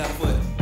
left foot.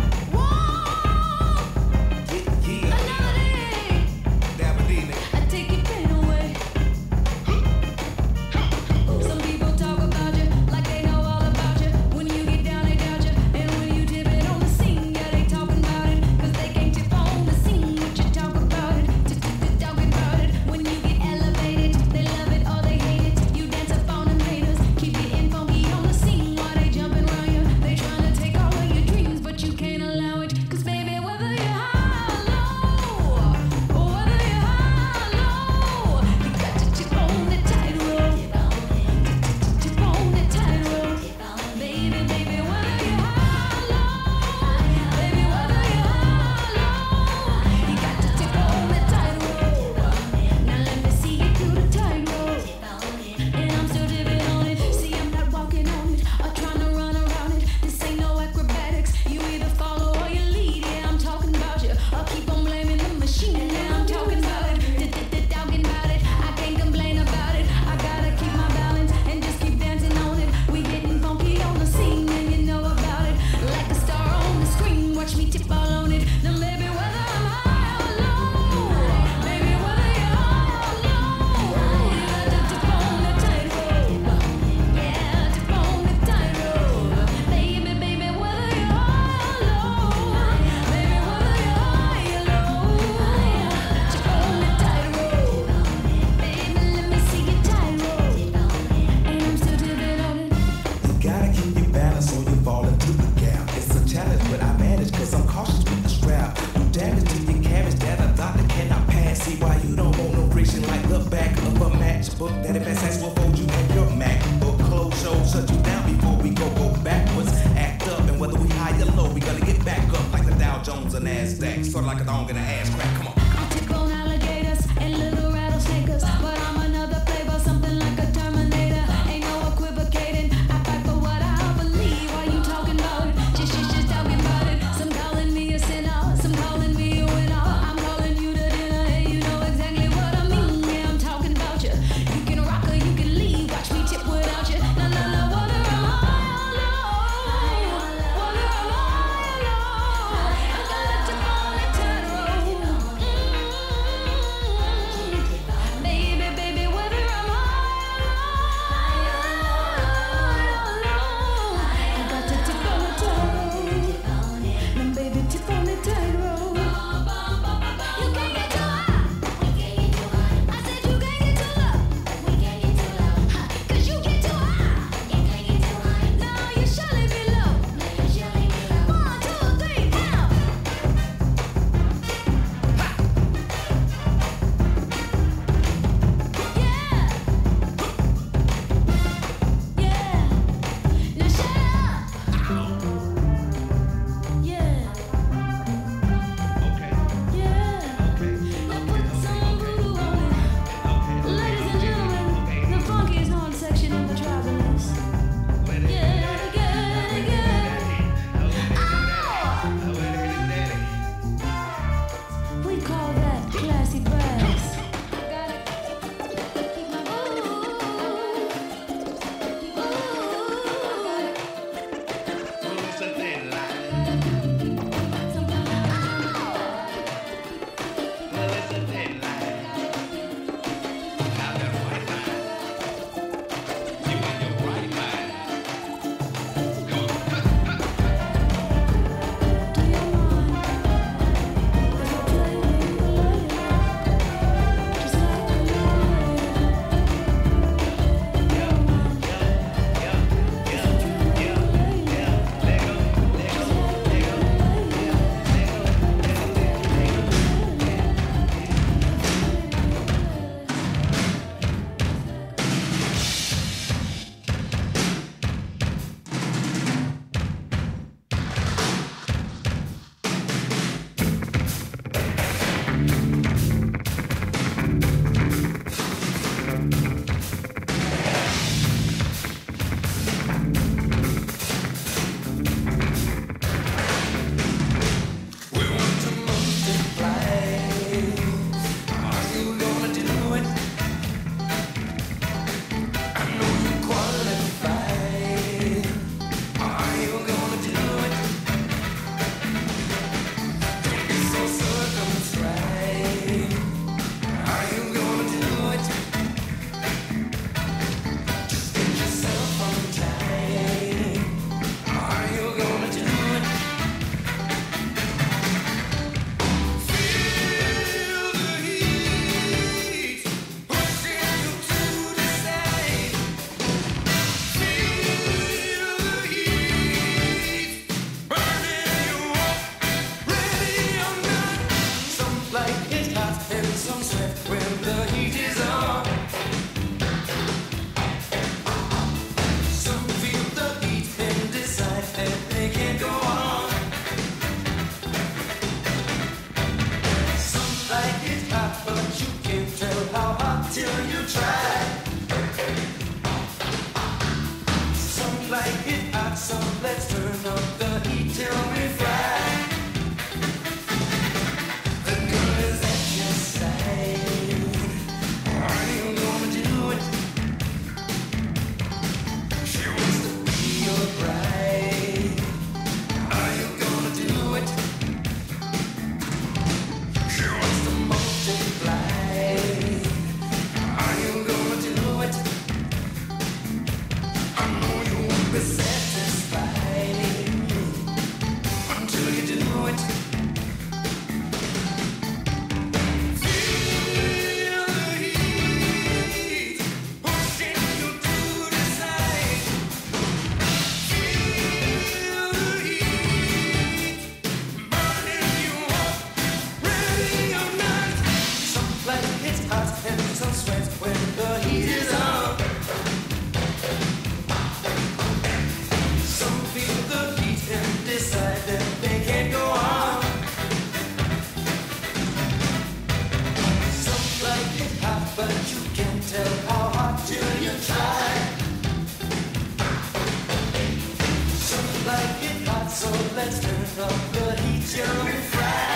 let's turn up the heat till we fry.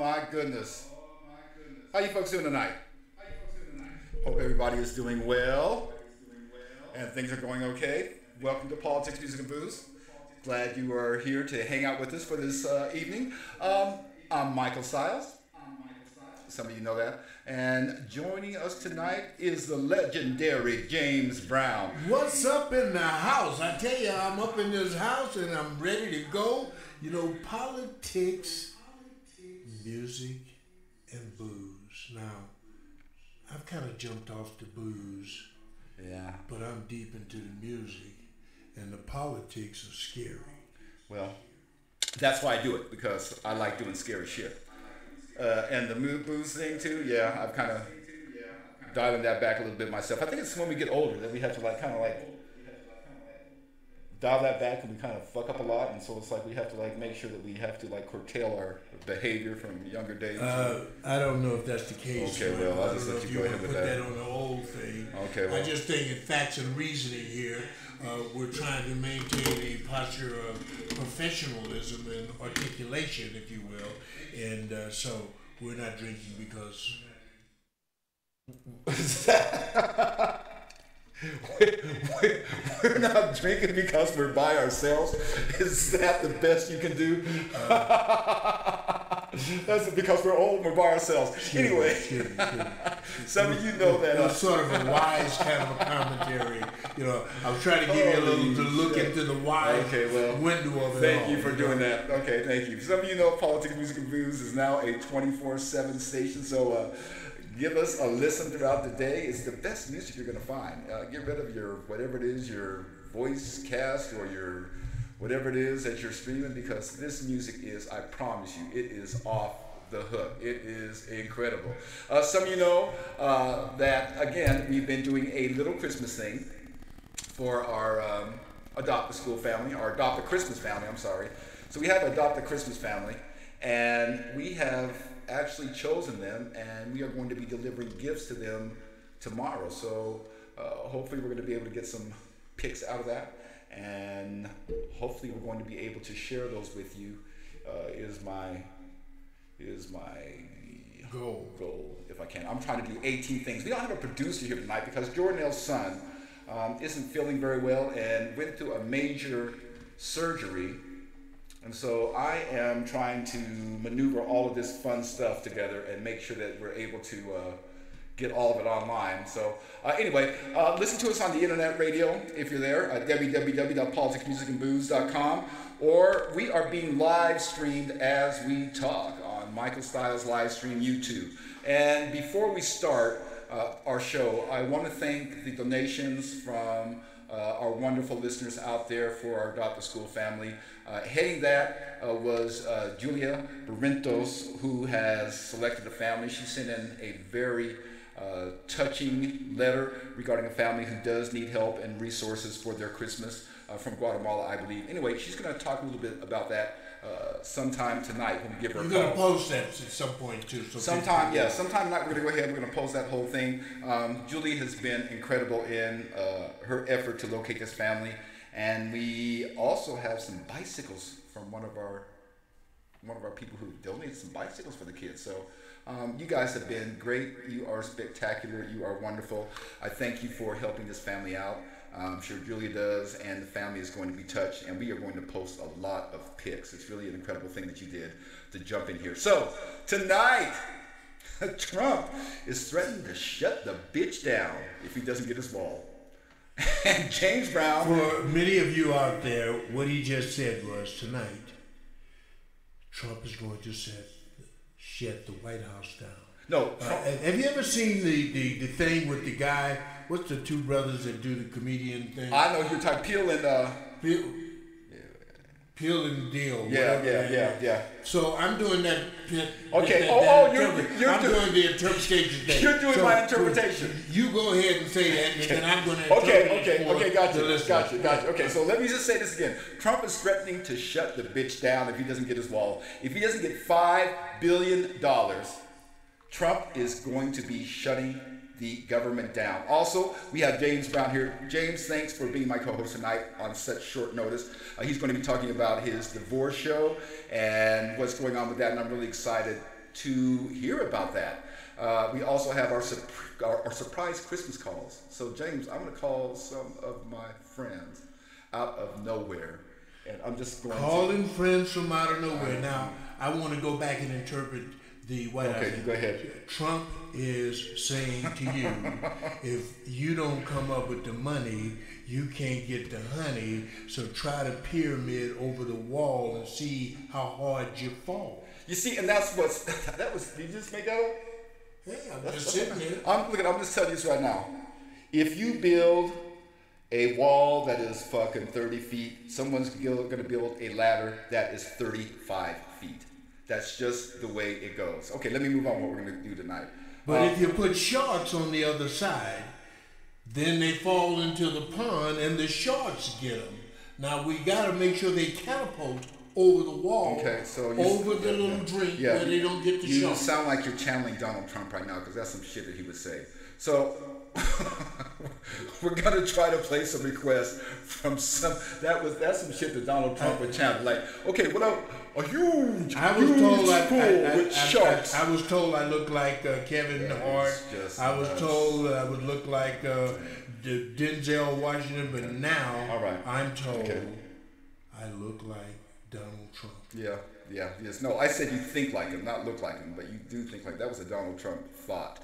my goodness. How you folks doing tonight? Hope everybody is doing well and things are going okay. Welcome to Politics, Music, and Booze. Glad you are here to hang out with us for this evening. I'm Michael Stiles. Some of you know that. And joining us tonight is the legendary James Brown. What's up in the house? I tell you, I'm up in this house and I'm ready to go. You know, politics, music, and booze. Now, I've kind of jumped off the booze. Yeah. But I'm deep into the music, and the politics are scary. Well, that's why I do it, because I like doing scary shit. And the mood booze thing too, yeah, I've kind of dialing that back a little bit myself. I think it's when we get older that we have to kind of dial that back, and we kind of fuck up a lot, and so it's like we have to make sure that we have to curtail our behavior from younger days. I don't know if that's the case. Okay, well, I'll just let you go ahead with that. Put that on the old thing. Okay, well. I just think in facts and reasoning here, we're trying to maintain a posture of professionalism and articulation, if you will, and so we're not drinking because. We're not drinking because we're by ourselves. Is that the best you can do? That's because we're old and we're by ourselves. Anyway, some of you know that. It's sort of a wise kind of a commentary. You know, I was trying to give you a little to look into the wide window of it. Thank you for doing that. Okay, thank you. Some of you know Politics, Music, and Booze is now a 24/7 station, so give us a listen throughout the day. It's the best music you're going to find. Get rid of your, whatever it is, your voice cast or your, whatever it is that you're streaming, because this music is, I promise you, it is off the hook. It is incredible. Some of you know that, again, we've been doing a little Christmas thing for our Adopt a School family, or Adopt a Christmas family, I'm sorry. So we have Adopt a Christmas family, and we have actually chosen them, and we are going to be delivering gifts to them tomorrow. So hopefully we're going to be able to get some pics out of that, and hopefully we're going to be able to share those with you. Is my goal if I can. I'm trying to do 18 things. We don't have a producer here tonight because Jordanelle's son isn't feeling very well and went through a major surgery. And so I am trying to maneuver all of this fun stuff together and make sure that we're able to get all of it online. So anyway, listen to us on the internet radio if you're there at www.politicsmusicandbooze.com, or we are being live streamed as we talk on Michael Stiles live stream YouTube. And before we start our show, I want to thank the donations from our wonderful listeners out there for our Adopt a School family. Heading that was Julia Barrientos, who has selected a family. She sent in a very touching letter regarding a family who does need help and resources for their Christmas from Guatemala, I believe. Anyway, she's going to talk a little bit about that sometime tonight when we give her a call. You're going to post that at some point too. So sometime tonight we're going to go ahead. We're going to post that whole thing. Julie has been incredible in her effort to locate this family, and we also have some bicycles from one of our people who donated some bicycles for the kids. So you guys have been great. You are spectacular. You are wonderful. I thank you for helping this family out. I'm sure Julia does, and the family is going to be touched, and we are going to post a lot of pics. It's really an incredible thing that you did to jump in here. So tonight, Trump is threatening to shut the bitch down if he doesn't get his wall. And James Brown. For many of you out there, what he just said was tonight, Trump is going to shut the White House down. No. Have you ever seen the thing with the guy? What's the two brothers that do the comedian thing? I know you're talking Peele and Peele and Deal. Yeah. So I'm doing that. Okay. I'm doing the interpretation thing. You're doing my interpretation. You go ahead and say that, and then I'm going to. Okay. Gotcha. Okay, so let me just say this again. Trump is threatening to shut the bitch down if he doesn't get his wall. If he doesn't get $5 billion, Trump is going to be shutting the government down. Also, we have James Brown here. James, thanks for being my co-host tonight on such short notice. He's going to be talking about his divorce show and what's going on with that, and I'm really excited to hear about that. We also have our surprise Christmas calls. So James, I'm going to call some of my friends out of nowhere, and I'm just going calling friends from out of nowhere. Now, I want to go back and interpret the White House. Okay, go ahead. Trump is saying to you, if you don't come up with the money, you can't get the honey. So try to pyramid over the wall and see how hard you fall. You see, and that's what's that was. Did you just make that up? Hey, I'm just sitting here. I'm just telling you this right now. If you build a wall that is fucking 30 feet, someone's going to build a ladder that is 35 feet. That's just the way it goes. Okay, let me move on what we're going to do tonight. But if you put sharks on the other side, then they fall into the pond and the sharks get them. Now we got to make sure they catapult over the wall, okay, so over the little drink where they don't get the You shark. sound like you're channeling Donald Trump right now because that's some shit that he would say. So we're gonna try to play some requests from that's some shit that Donald Trump would channel. Like, okay, what up? A huge pool with sharks. I was told I look like Kevin Hart. I was told I would look like Denzel Washington, but now all right. I'm told I look like Donald Trump. Yes. No, I said you think like him, not look like him, but you do think like that was a Donald Trump thought.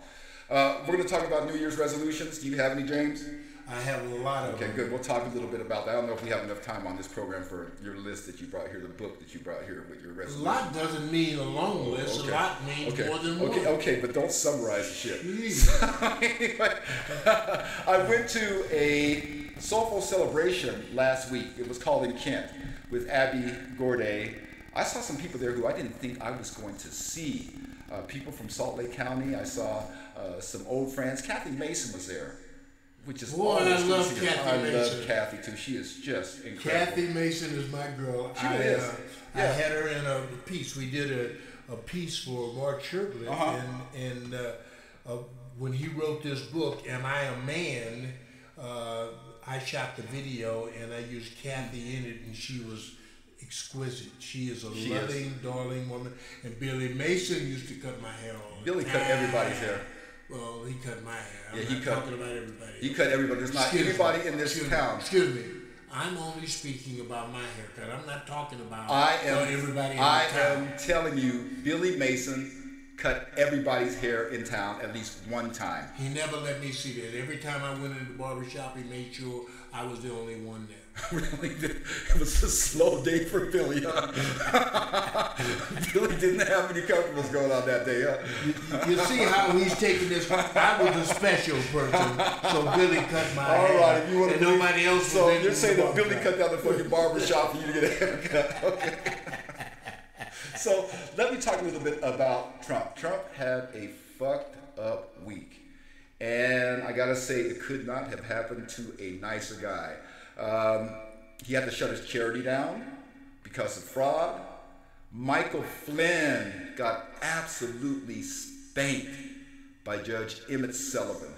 We're going to talk about New Year's resolutions. Do you have any, James? I have a lot of them. Okay, good. We'll talk a little bit about that. I don't know if we have enough time on this program for your list that you brought here, the book that you brought here with your A resolutions. lot doesn't mean a long list. Okay. A lot means more than one. Okay, but don't summarize the shit. Anyway, I went to a soulful celebration last week. It was called in Kent with Abby Gorday. I saw some people there who I didn't think I was going to see. People from Salt Lake County. I saw some old friends. Kathy Mason was there, which is I love Kathy Mason. I love Kathy too. She is just incredible. Kathy Mason is my girl. She is. I had her in a piece. We did a piece for Mark Sherblin, and when he wrote this book, Am I a Man? I shot the video and I used Kathy in it, and she was exquisite. She is a loving, darling woman. And Billy Mason used to cut my hair all Billy cut everybody's hair. Well, he cut my hair. I'm Yeah, not talking about everybody. He cut everybody. There's not anybody in this town. Excuse me. I'm only speaking about my haircut. I'm not talking about everybody in the town. I am telling you, Billy Mason cut everybody's hair in town at least one time. He never let me see that. Every time I went into the barbershop, he made sure I was the only one there. Really, it was a slow day for Billy. Huh? Billy didn't have any customers going on that day. Huh? You see how he's taking this? I was a special person, so Billy cut my hair. All right, if you want to and nobody else. So was you're saying that Billy barbershop. cut down the fucking barbershop for you to get a haircut? Okay. So let me talk a little bit about Trump. Trump had a fucked up week. And I gotta say, it could not have happened to a nicer guy. He had to shut his charity down because of fraud. Michael Flynn got absolutely spanked by Judge Emmett Sullivan,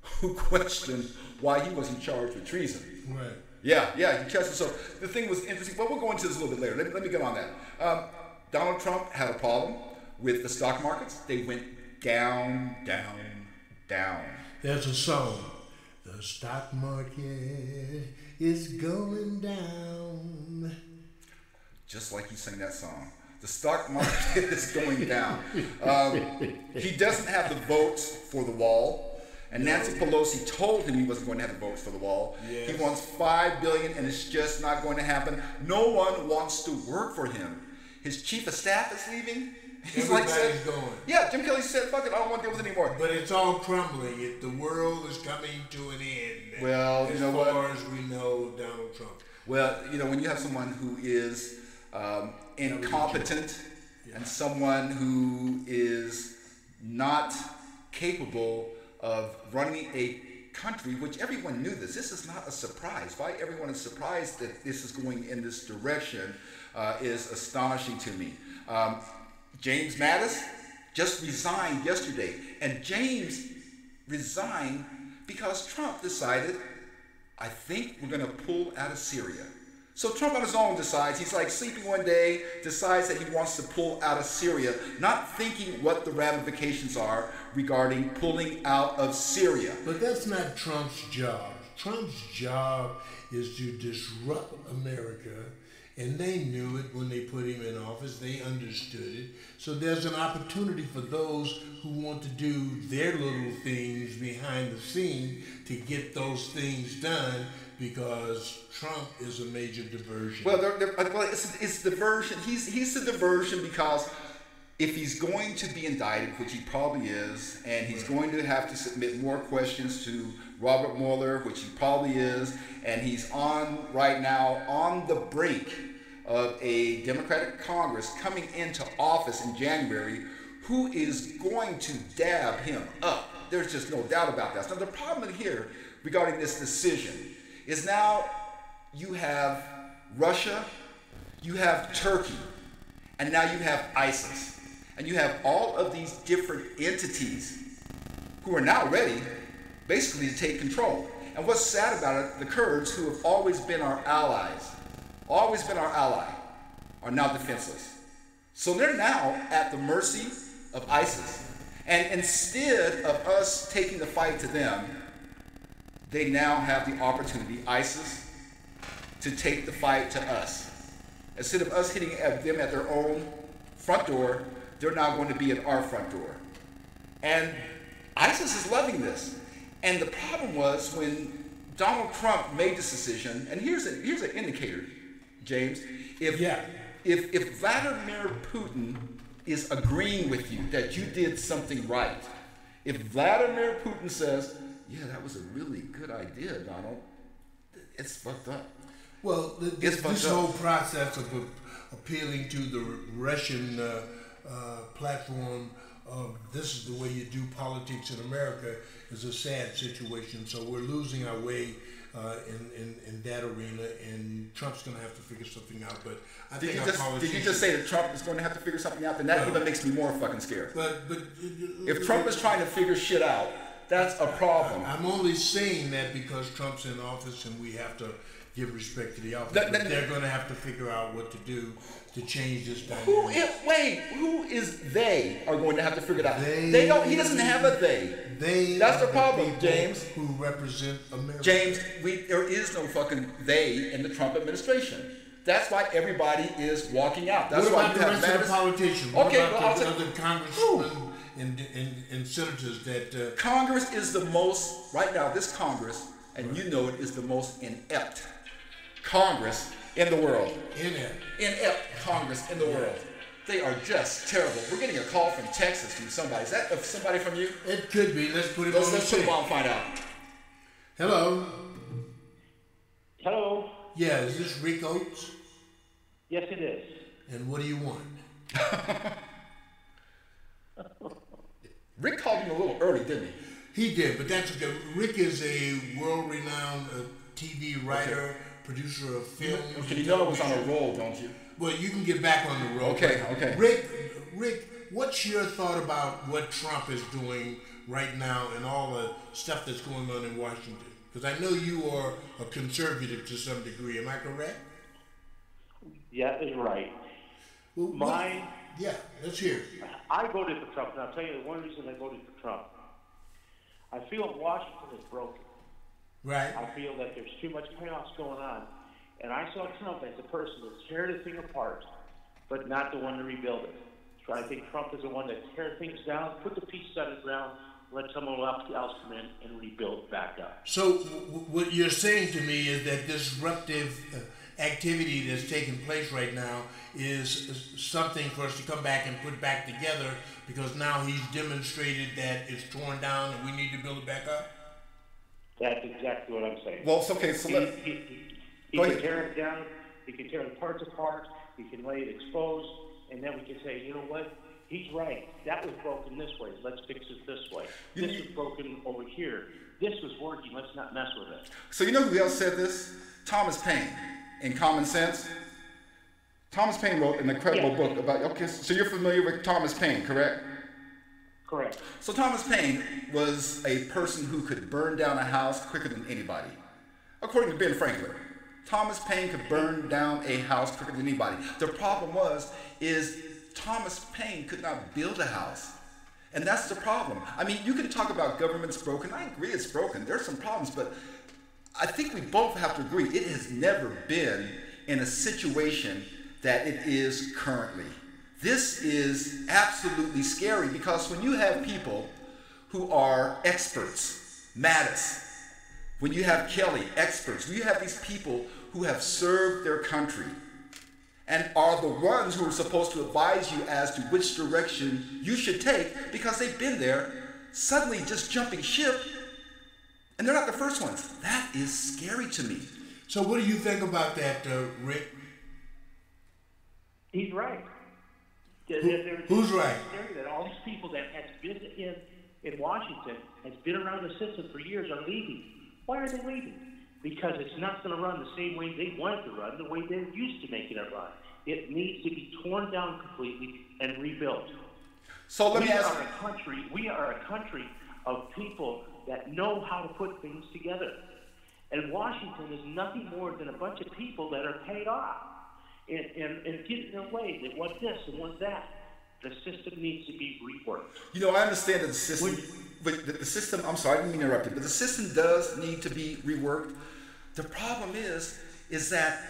who questioned why he wasn't charged with treason. Right. Yeah, he questioned. So the thing was interesting. Well, we'll go into this a little bit later. Let me get on that. Donald Trump had a problem with the stock markets. They went down, down, down. There's a song. The stock market is going down. Just like he sang that song. The stock market is going down. He doesn't have the votes for the wall. And Nancy Pelosi told him he wasn't going to have the votes for the wall. Yes. He wants $5 billion, and it's just not going to happen. No one wants to work for him. His chief of staff is leaving. He's Everybody's going. Yeah, Jim Kelly said, fuck it, I don't want to deal with it anymore. But it's all crumbling. The world is coming to an end. Well, you know what? As far as we know, Donald Trump. Well, you know, when you have someone who is incompetent and someone who is not capable of running a country, which everyone knew this. This is not a surprise. Why everyone is surprised that this is going in this direction is astonishing to me. James Mattis just resigned yesterday, and James resigned because Trump decided, I think we're going to pull out of Syria. So Trump on his own decides, he's like sleeping one day, decides that he wants to pull out of Syria, not thinking what the ramifications are regarding pulling out of Syria. But that's not Trump's job. Trump's job is to disrupt America, and they knew it when they put him in office. They understood it. So there's an opportunity for those who want to do their little things behind the scene to get those things done, because Trump is a major diversion. Well, it's diversion. He's the diversion because if he's going to be indicted, which he probably is, and he's going to have to submit more questions to Robert Mueller, which he probably is, and he's right now on the brink of a Democratic Congress coming into office in January, who is going to dab him up. There's just no doubt about that. Now, the problem here regarding this decision is now you have Russia, you have Turkey, and now you have ISIS. And you have all of these different entities who are now ready basically to take control. And what's sad about it, the Kurds, who have always been our allies, are now defenseless. So they're now at the mercy of ISIS. And instead of us taking the fight to them, they now have the opportunity, ISIS, to take the fight to us. Instead of us hitting at them at their own front door, they're now going to be at our front door. And ISIS is loving this. And the problem was when Donald Trump made this decision, and here's an indicator, James. If Vladimir Putin is agreeing with you that you did something right, if Vladimir Putin says, yeah, that was a really good idea, Donald, it's fucked up. Well, this whole process of appealing to the Russian platform of this is the way you do politics in America is a sad situation. So we're losing our way in that arena, and Trump's going to have to figure something out. But did you just say that Trump is going to have to figure something out? Then that even makes me more fucking scared. But if Trump is trying to figure shit out, that's a problem. I'm only saying that because Trump's in office, and we have to give respect to the office. But they're going to have to figure out what to do to change this dynamic. Who is they are going to have to figure it out? They don't. He doesn't have a they. That's the problem, James. Who represent America? James, there is no fucking they in the Trump administration. That's why everybody is walking out. That's what about why you the rest of the politicians? What about the other congressmen and senators that... Congress is the most, right now, this Congress, and you know it, is the most inept Congress in the world. Inept Congress in the world. They are just terrible. We're getting a call from Texas from somebody. Is that somebody from you? It could be. Let's put it on. Let's put him on and find out. Hello. Hello. Yeah, is this Rick Oates? Yes, it is. And what do you want? Rick called him a little early, didn't he? He did, but that's okay. Rick is a world-renowned TV writer, producer of films. You know it was on a roll, don't you? Well, you can get back on the roll. Okay. Rick, what's your thought about what Trump is doing right now and all the stuff that's going on in Washington? Because I know you are a conservative to some degree. Am I correct? Yeah, that's right. Well, yeah, let's hear it. I voted for Trump, and I'll tell you the one reason I voted for Trump. I feel Washington is broken. Right. I feel that there's too much chaos going on. And I saw Trump as a person to tear the thing apart, but not the one to rebuild it. So I think Trump is the one that tear things down, put the pieces on the ground, let someone else come in and rebuild back up. So what you're saying to me is that disruptive activity that's taking place right now is something for us to come back and put back together, because now he's demonstrated that it's torn down and we need to build it back up? That's exactly what I'm saying. Well, it's okay. So he can tear it down. He can tear the parts apart. He can lay it exposed, and then we can say, you know what? He's right. That was broken this way. Let's fix it this way. This was broken over here. This was working. Let's not mess with it. So you know who else said this? Thomas Paine, in Common Sense. Thomas Paine wrote an incredible book about. Okay, so you're familiar with Thomas Paine, correct? Correct. So Thomas Paine was a person who could burn down a house quicker than anybody, according to Ben Franklin. Thomas Paine could burn down a house quicker than anybody. The problem is Thomas Paine could not build a house. And that's the problem. I mean, you can talk about government's broken. I agree it's broken. There's some problems, but I think we both have to agree it has never been in a situation that it is currently. This is absolutely scary because when you have people who are experts, Mattis, when you have Kelly, experts, when you have these people who have served their country and are the ones who are supposed to advise you as to which direction you should take because they've been there, suddenly just jumping ship, and they're not the first ones. That is scary to me. So what do you think about that, Rick? He's right. Who's right? That all these people that has been in Washington, has been around the system for years, are leaving. Why are they leaving? Because it's not going to run the same way they want it to run, the way they're used to making it run. It needs to be torn down completely and rebuilt. So let me ask. We are a country of people that know how to put things together. And Washington is nothing more than a bunch of people that are paid off and get in their way. They want this and want that. The system needs to be reworked. You know, I understand that the system, the system, I'm sorry, I didn't mean to interrupt you, but the system does need to be reworked. The problem is that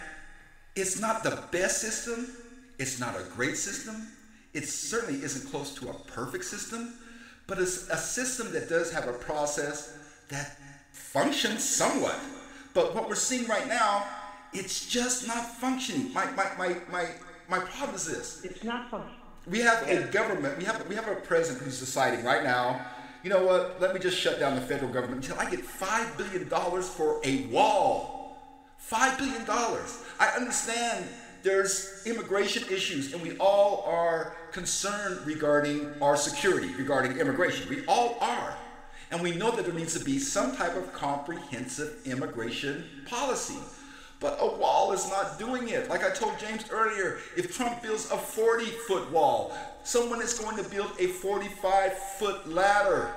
it's not the best system. It's not a great system. It certainly isn't close to a perfect system, but it's a system that does have a process that functions somewhat. But what we're seeing right now, it's just not functioning. My problem is this. It's not functioning. We have a government, we have a president who's deciding right now, you know what, let me just shut down the federal government until I get $5 billion for a wall. $5 billion. I understand there's immigration issues and we all are concerned regarding our security, regarding immigration. We all are. And we know that there needs to be some type of comprehensive immigration policy. But a wall is not doing it. Like I told James earlier, if Trump builds a 40-foot wall, someone is going to build a 45-foot ladder.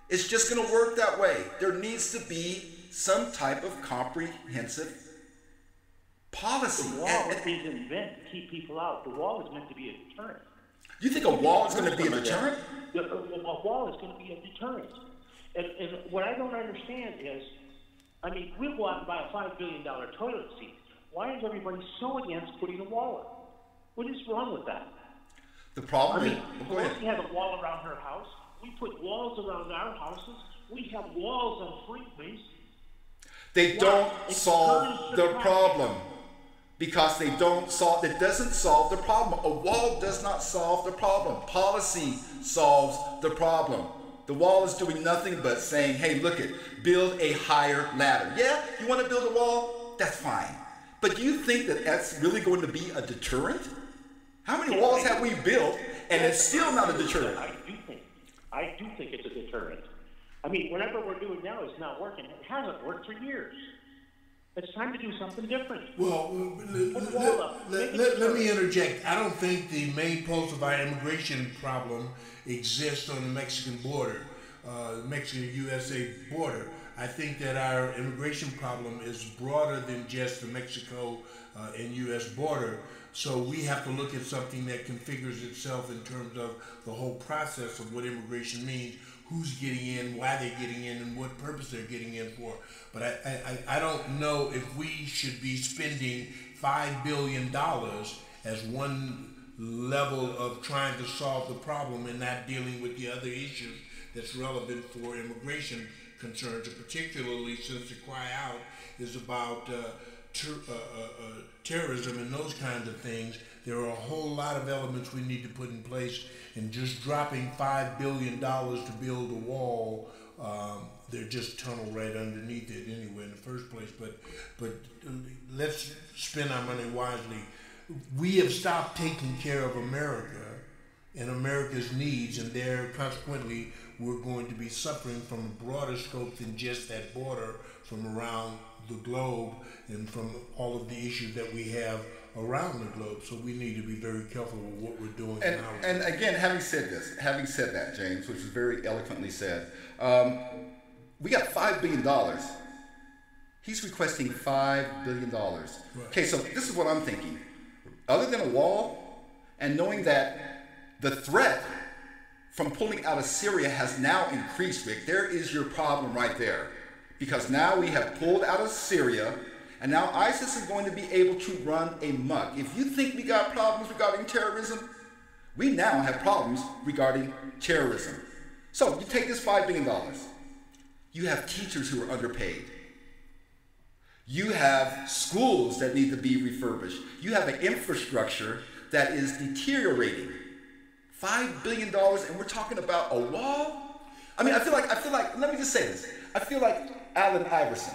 It's just going to work that way. There needs to be some type of comprehensive policy. The wall isn't meant to keep people out. The wall is meant to be a deterrent. You think a wall is going to be a deterrent? A wall is going to be a deterrent. And what I don't understand is, I mean, we'll go out and buy a $5 billion toilet seat. Why is everybody so against putting a wall up? What is wrong with that? The problem I is, mean, we have a wall around her house. We put walls around our houses. We have walls on freeways. they don't solve the problem. Because they don't solve, it doesn't solve the problem. A wall does not solve the problem. Policy solves the problem. The wall is doing nothing but saying, hey, look it, build a higher ladder. Yeah, you want to build a wall? That's fine. But do you think that that's really going to be a deterrent? How many walls have we built and it's still not a deterrent? I do think it's a deterrent. I mean, whatever we're doing now is not working. It hasn't worked for years. It's time to do something different. Well, let me interject. I don't think the main pulse of our immigration problem exists on the Mexican border, Mexican-USA border. I think that our immigration problem is broader than just the Mexico and U.S. border. So we have to look at something that configures itself in terms of the whole process of what immigration means, who's getting in, why they're getting in, and what purpose they're getting in for. But I don't know if we should be spending $5 billion as one level of trying to solve the problem and not dealing with the other issues that's relevant for immigration concerns, and particularly since the cry out is about terrorism and those kinds of things. There are a whole lot of elements we need to put in place, and just dropping $5 billion to build a wall, they're just tunnel right underneath it anyway in the first place. But let's spend our money wisely. We have stopped taking care of America and America's needs, and there consequently we're going to be suffering from a broader scope than just that border, from around the globe and from all of the issues that we have around the globe. So we need to be very careful with what we're doing. And again, having said that, James, which is very eloquently said, we got $5 billion. He's requesting $5 billion. Right. Okay, so this is what I'm thinking. Other than a wall, and knowing that the threat from pulling out of Syria has now increased, Rick, there is your problem right there. Because now we have pulled out of Syria, and now ISIS is going to be able to run amok. If you think we got problems regarding terrorism, we now have problems regarding terrorism. So you take this $5 billion. You have teachers who are underpaid. You have schools that need to be refurbished. You have an infrastructure that is deteriorating. $5 billion, and we're talking about a wall? I mean, I feel like, let me just say this. I feel like Allen Iverson.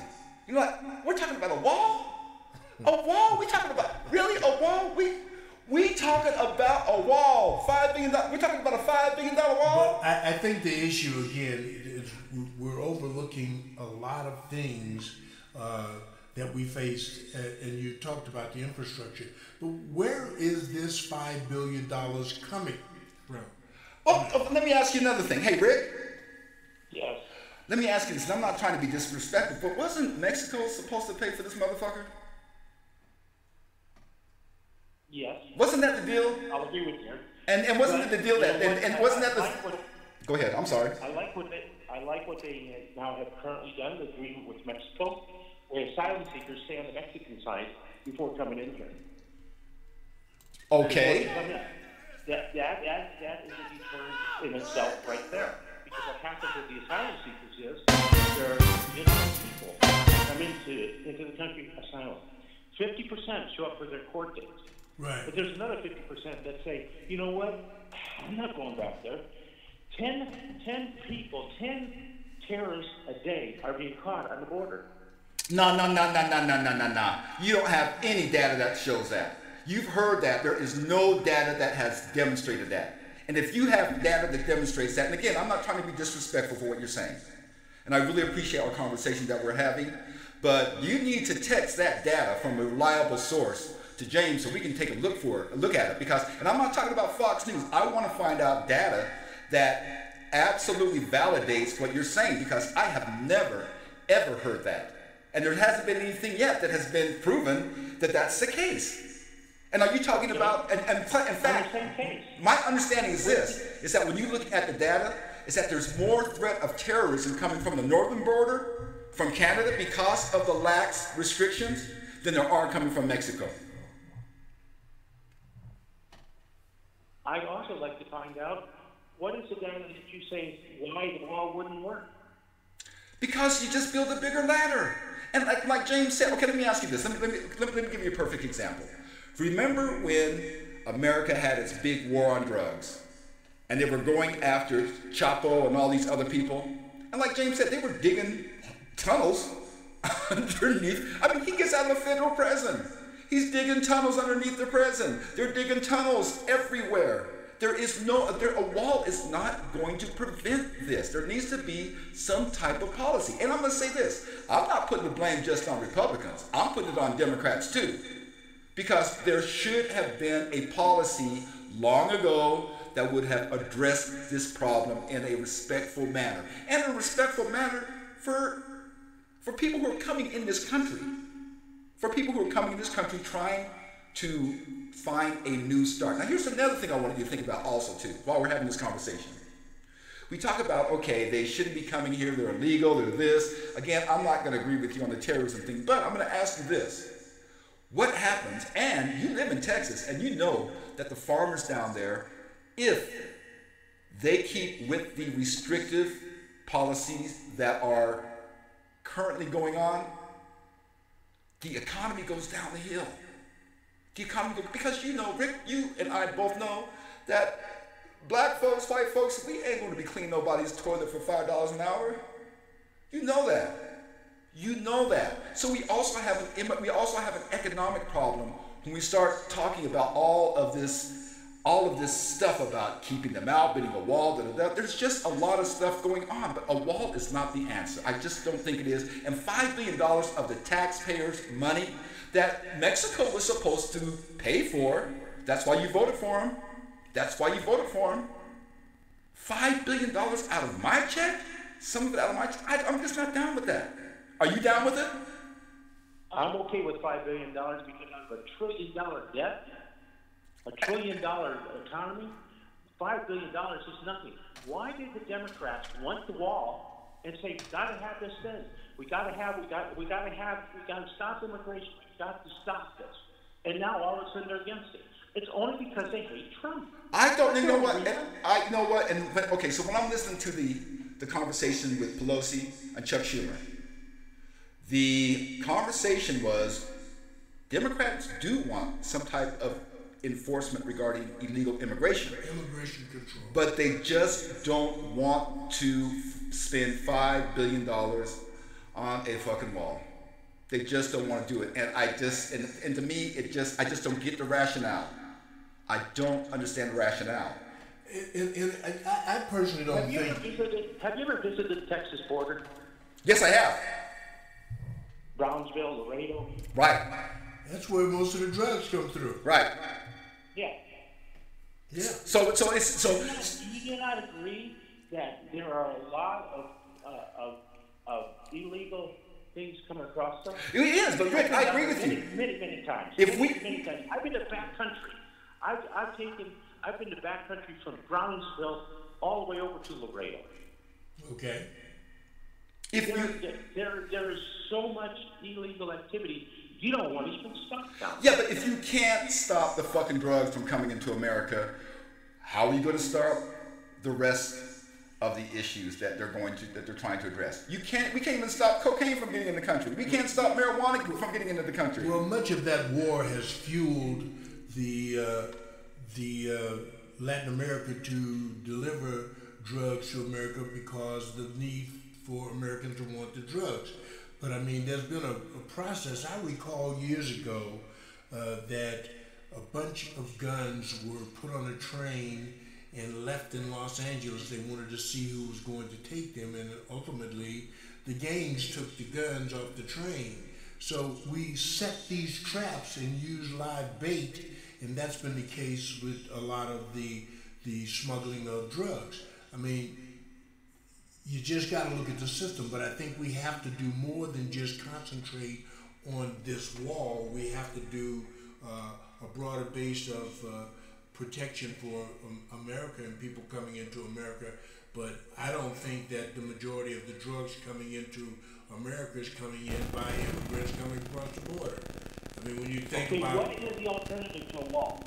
You know what? We're talking about a wall? A wall? We talking about, really, a wall? We talking about a wall. $5 billion. We're talking about a $5 billion wall? But I think the issue, again, is we're overlooking a lot of things that we face, and you talked about the infrastructure. But where is this $5 billion coming from? Oh, let me ask you another thing. Hey, Rick. Yes. Let me ask you this, and I'm not trying to be disrespectful, but wasn't Mexico supposed to pay for this motherfucker? Yes. Wasn't that the deal? I'll agree with you. And wasn't it the deal that, and wasn't that the... Go ahead, I'm sorry. I like what they now have currently done, the agreement with Mexico, where asylum seekers stay on the Mexican side before coming in here. Okay. That is a deterrent in itself right there. Because what happens with the asylum seekers is there are innocent people come into the country asylum. 50% show up for their court dates. Right. But there's another 50% that say, you know what, I'm not going back there. 10 terrorists a day are being caught on the border. No. You don't have any data that shows that. You've heard that. There is no data that has demonstrated that. And if you have data that demonstrates that, and again, I'm not trying to be disrespectful for what you're saying, and I really appreciate our conversation that we're having, but you need to text that data from a reliable source to James so we can take a look at it. Because, and I'm not talking about Fox News, I want to find out data that absolutely validates what you're saying, because I have never, ever heard that. And there hasn't been anything yet that has been proven that that's the case. And are you talking about, and in fact, my understanding is this, is that when you look at the data, is that there's more threat of terrorism coming from the northern border, from Canada, because of the lax restrictions, than there are coming from Mexico. I'd also like to find out, what is the data that you say why the wall wouldn't work? Because you just build a bigger ladder. And like James said, okay, let me ask you this. Let me give you a perfect example. Remember when America had its big war on drugs, and they were going after Chapo and all these other people? And like James said, they were digging tunnels underneath. I mean, he gets out of a federal prison. He's digging tunnels underneath the prison. They're digging tunnels everywhere. A wall is not going to prevent this. There needs to be some type of policy. And I'm going to say this. I'm not putting the blame just on Republicans. I'm putting it on Democrats too. Because there should have been a policy long ago that would have addressed this problem in a respectful manner. And a respectful manner for people who are coming in this country. For people who are coming in this country trying to find a new start. Now here's another thing I want you to think about also too, while we're having this conversation. We talk about, okay, they shouldn't be coming here, they're illegal, they're this. Again, I'm not going to agree with you on the terrorism thing, but I'm going to ask you this. What happens, and you live in Texas, and you know that the farmers down there, if they keep with the restrictive policies that are currently going on, the economy goes down the hill. The economy goes, because you know, Rick, you and I both know that black folks, white folks, we ain't going to be cleaning nobody's toilet for $5 an hour. You know that. You know that. So we also have an economic problem when we start talking about all of this stuff about keeping them out, building a wall. There's just a lot of stuff going on, but a wall is not the answer. I just don't think it is. And $5 billion of the taxpayers' money that Mexico was supposed to pay for. That's why you voted for him. That's why you voted for him. $5 billion out of my check? Some of it out of my check? I'm just not down with that. Are you down with it? I'm okay with $5 billion because out of $1 trillion debt, $1 trillion economy, $5 billion is nothing. Why did the Democrats want the wall and say, we gotta have this thing? We gotta stop immigration. We got to stop this. And now all of a sudden they're against it. It's only because they hate Trump. I don't, you know what? You know what? Okay, so when I'm listening to the conversation with Pelosi and Chuck Schumer, the conversation was Democrats do want some type of enforcement regarding illegal immigration. Immigration control. But they just don't want to spend $5 billion on a fucking wall. They just don't want to do it. And and to me, I just don't get the rationale. I don't understand the rationale. And I personally don't think. Have you ever visited the Texas border? Yes, I have. Brownsville, Laredo? Right. That's where most of the drugs come through. Right. Yeah. Yeah. So. Do you not agree that there are a lot of illegal things coming across them? It is, but Rick, I agree with you. Many times. Many times. I've been to backcountry. I've been to backcountry from Brownsville all the way over to Laredo. Okay. There is so much illegal activity. You don't want to even stop down. Yeah, but if you can't stop the fucking drugs from coming into America, how are you going to stop the rest of the issues that they're trying to address? We can't even stop cocaine from getting in the country. We can't stop marijuana from getting into the country. Well, much of that war has fueled the Latin America to deliver drugs to America because the need for Americans to want the drugs. But I mean, there's been a process. I recall years ago that a bunch of guns were put on a train and left in Los Angeles. They wanted to see who was going to take them, and ultimately the gangs took the guns off the train. So we set these traps and use live bait, and that's been the case with a lot of the smuggling of drugs. I mean, you just got to look at the system, but I think we have to do more than just concentrate on this wall. We have to do a broader base of protection for America and people coming into America. But I don't think that the majority of the drugs coming into America is coming in by immigrants coming across the border. I mean, when you think about what is the alternative to a wall?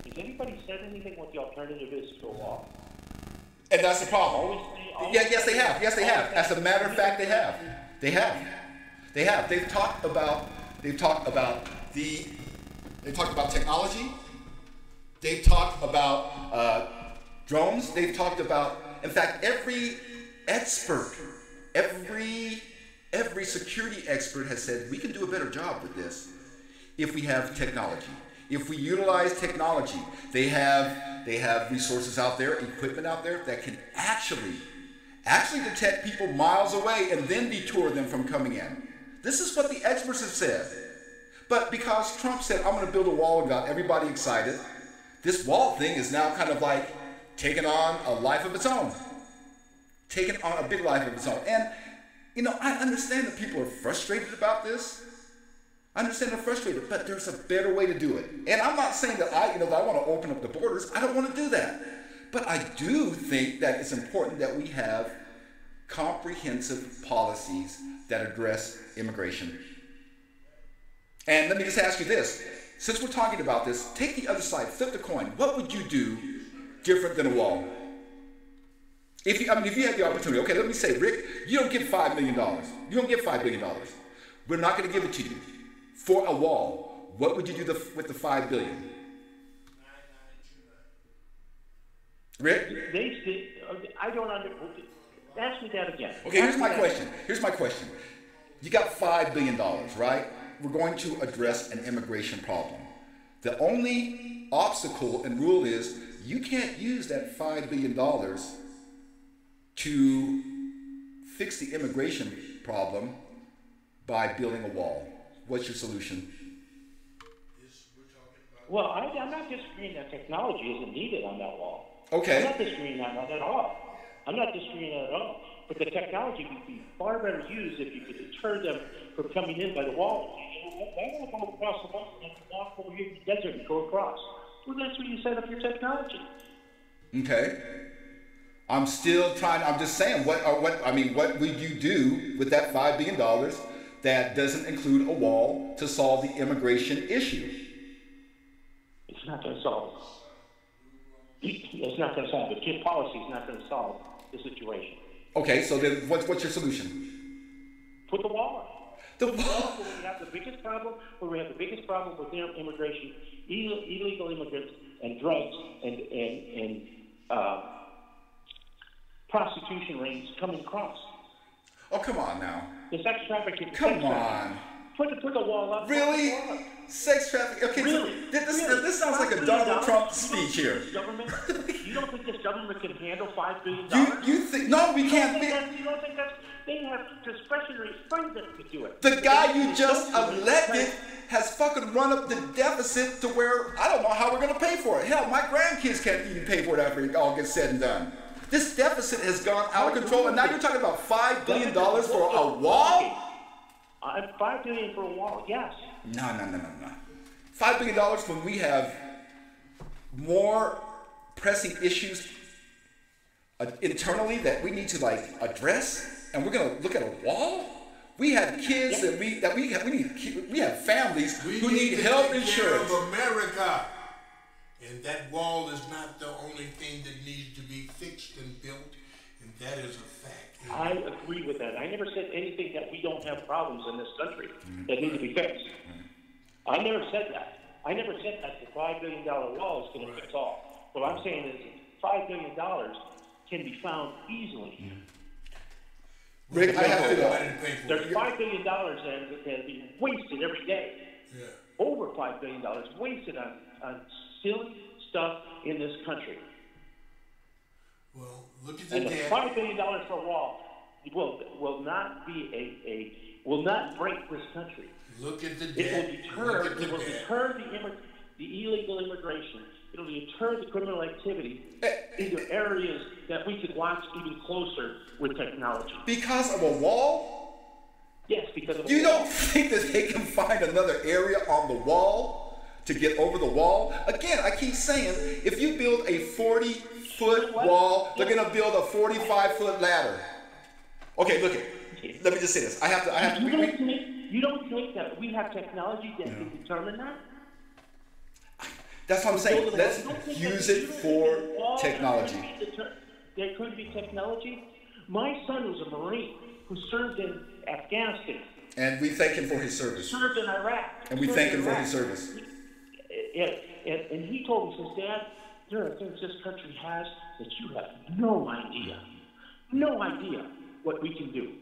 Has anybody said anything what the alternative is to a wall? And that's the problem. Yes, they have. Yes, they have. As a matter of fact, they have. They have. They've talked about technology. They've talked about drones. They've talked about, in fact, every expert, every security expert has said we can do a better job with this if we have technology. If we utilize technology, they have resources out there, equipment out there that can actually detect people miles away and then detour them from coming in. This is what the experts have said. But because Trump said, I'm going to build a wall and got everybody excited, this wall thing is now kind of like taking on a life of its own. Taking on a big life of its own. And, you know, I understand that people are frustrated about this. I understand they're frustrated, but there's a better way to do it. And I'm not saying that I want to open up the borders. I don't want to do that. But I do think that it's important that we have comprehensive policies that address immigration. And let me just ask you this. Since we're talking about this, take the other side, flip the coin. What would you do different than a wall? If you had the opportunity, okay, let me say, Rick, you don't get $5 million. You don't get $5 billion. We're not going to give it to you. For a wall, what would you do with the $5 billion? Rick? I don't understand. Ask me that again. Okay, here's my question. You got $5 billion, right? We're going to address an immigration problem. The only obstacle and rule is you can't use that $5 billion to fix the immigration problem by building a wall. What's your solution? Well, I'm not disagreeing that technology isn't needed on that wall. Okay. I'm not disagreeing on that at all. But the technology would be far better used if you could deter them from coming in by the wall. They want to go across the mountain and walk over here in the desert and go across. Well, that's where you set up your technology. Okay. I'm still trying. I'm just saying. What would you do with that $5 billion that doesn't include a wall to solve the immigration issue? It's not going to solve. It's not going to solve it. Your policy is not going to solve the situation. Okay. So then, what's your solution? Put the wall up. The Where wall. we have the biggest problem. Where we have the biggest problem with immigration, illegal immigrants, and drugs, and prostitution rings coming across. Oh, come on now. The sex trafficking. Come on. Put the wall up. Really? Put the wall up. Sex trafficking? Okay, Really? so this sounds like a Donald Trump speech here. You don't think this government can handle $5 billion? You think? No, we can't. You don't think that's? They have discretionary funds that could do it. The guy you just elected has fucking run up the deficit to where I don't know how we're gonna pay for it. Hell, my grandkids can't even pay for it after it all gets said and done. This deficit has gone out of control, and now you're talking about $5 billion for a wall? $5 billion for a wall, yes. No. $5 billion when we have more pressing issues internally that we need to address, and we're gonna look at a wall. We have kids that we have families who need health insurance. Of America, and that wall is not the only thing that needs to be fixed and built, and that is a fact. I agree with that. I never said anything that we don't have problems in this country that need to be fixed. I never said that. I never said that the $5 billion wall is going to fix all. What I'm saying is $5 billion can be found easily. Rick, I have to go. There's $5 billion that is being wasted every day. Yeah. Over $5 billion wasted on silly stuff in this country. Well, look at the And the debt. $5 billion for a wall will not be will not break this country. Look at the It debt. will deter the illegal immigration. It'll deter the criminal activity into areas that we could watch even closer with technology. Because of a wall? Yes, because of You don't think that they can find another area on the wall to get over the wall? Again, I keep saying, if you build a 40-foot wall, they're gonna build a 45-foot ladder. Okay, look it. Let me just say this. You don't think that we have technology that can determine that? That's what I'm saying. Let's use it for technology. There could be technology. My son was a Marine who served in Afghanistan. And we thank him for his service. Served in Iraq. And we thank him for his service. And he told me, says, Dad, there are things this country has that you have no idea what we can do.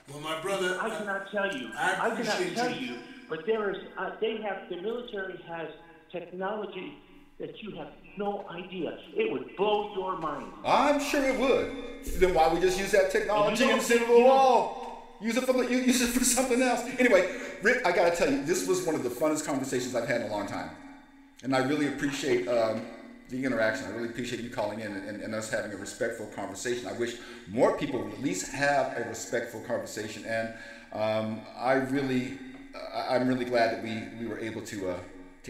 Well, my brother, I cannot tell you. I cannot appreciate tell you. you. But the military has technology that you have no idea. It would blow your mind. I'm sure it would. Then why we just use that technology instead of the wall? Use it for something else. Anyway, Rick, I gotta tell you, this was one of the funnest conversations I've had in a long time, and I really appreciate the interaction. I really appreciate you calling in and us having a respectful conversation. I wish more people would at least have a respectful conversation, and I'm really glad that we were able to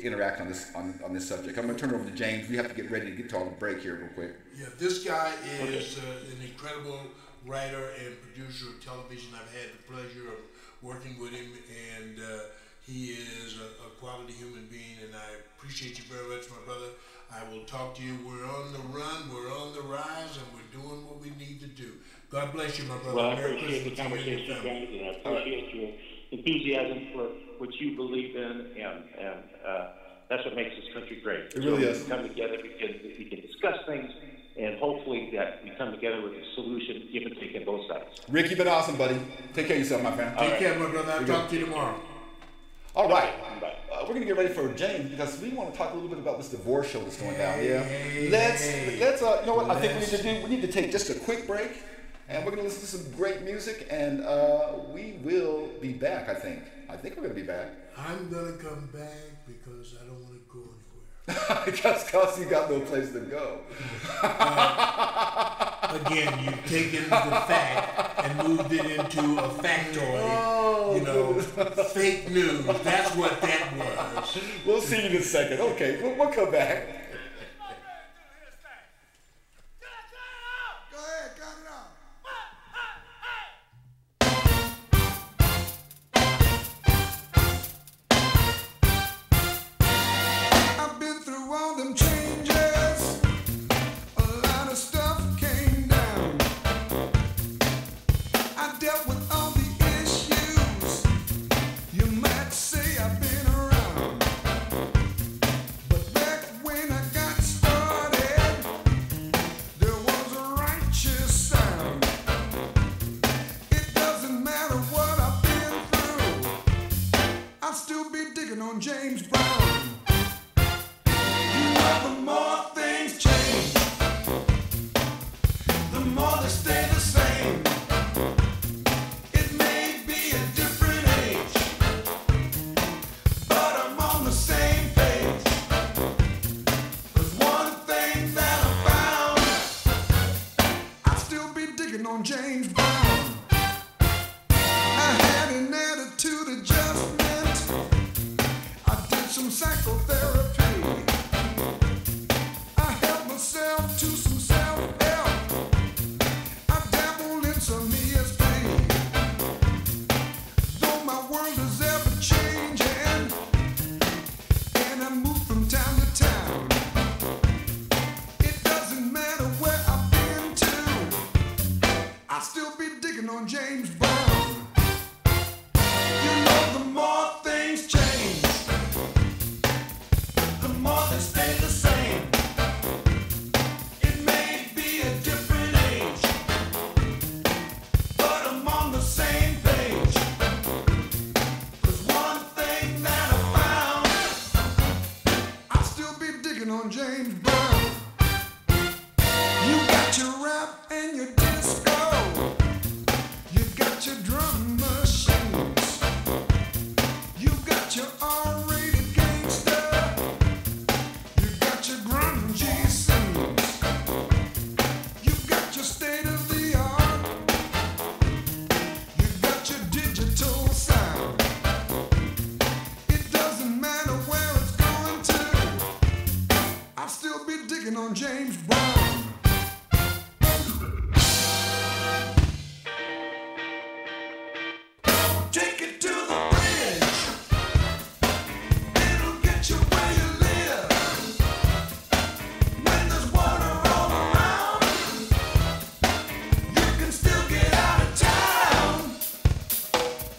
interact on this subject. I'm going to turn it over to James. We have to get ready to get to our break here real quick. Yeah, this guy is an incredible writer and producer of television. I've had the pleasure of working with him, and he is a quality human being, and I appreciate you very much, my brother. I will talk to you. We're on the run, we're on the rise, and we're doing what we need to do. God bless you, my brother. Well, I Merry appreciate the Christmas to you and conversation, your family. guys, and I appreciate your enthusiasm for what you believe in, and that's what makes this country great. It really is. We come together, we can discuss things, and hopefully that we come together with a solution, give and take on both sides. Rick, you've been awesome, buddy. Take care of yourself, my friend. Take care, my brother. I'll talk to you tomorrow. All right. Bye. We're going to get ready for James because we want to talk a little bit about this divorce show that's going down. Yeah. Hey, Let's you know what I think we need to do? We need to take just a quick break, and we're going to listen to some great music, and we will be back, I think. I think we're going to be back. I'm going to come back because I don't want to go anywhere. Just because you got no place to go. again, you've taken the fact and moved it into a factoid. You know, fake news. That's what that was. We'll see you in a second. Okay, we'll come back. Go ahead, cut it off. I've been through all them changes. A lot of stuff came down. I dealt with all the issues. You might say I've been around. But back when I got started, there was a righteous sound. It doesn't matter what I've been through, I'll still be digging on James Brown. You know, the more things change, the more they stay the same. It may be a different age, but I'm on the same page. 'Cause one thing that I found, I'll still be digging on James Brown. I had an attitude adjustment. I did some psychotherapy. I helped myself to some self-help. I dabbled in some ESP. Though my world is ever changing, and I move from town to town, it doesn't matter where I've been to, I'll still be digging on James Brown. You know, the more things change, the more they stay the same. It may be a different age, but I'm on the same page. 'Cause one thing that I found, I'll still be digging on James Brown. You got your rap and your disco. You got your drum machines. You got your R-rated gangster. You got your grungy scenes. You got your state-of-the-art. You got your digital sound. It doesn't matter where it's going to, I'll still be digging on James Brown. Take it to the bridge. It'll get you where you live. When there's water all around, you can still get out of town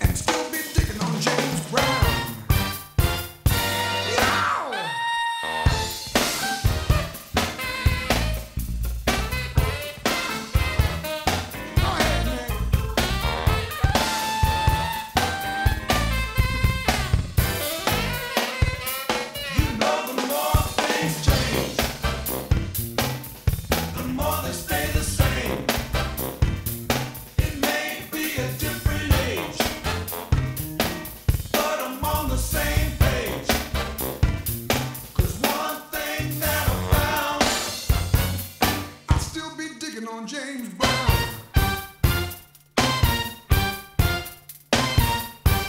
and still be digging on James Brown. Yow! Go ahead, man. You know, the more things change, the more they stay the same. It may be a different age, but I'm on the same page. 'Cause one thing that I found, I'll still be digging on James Brown.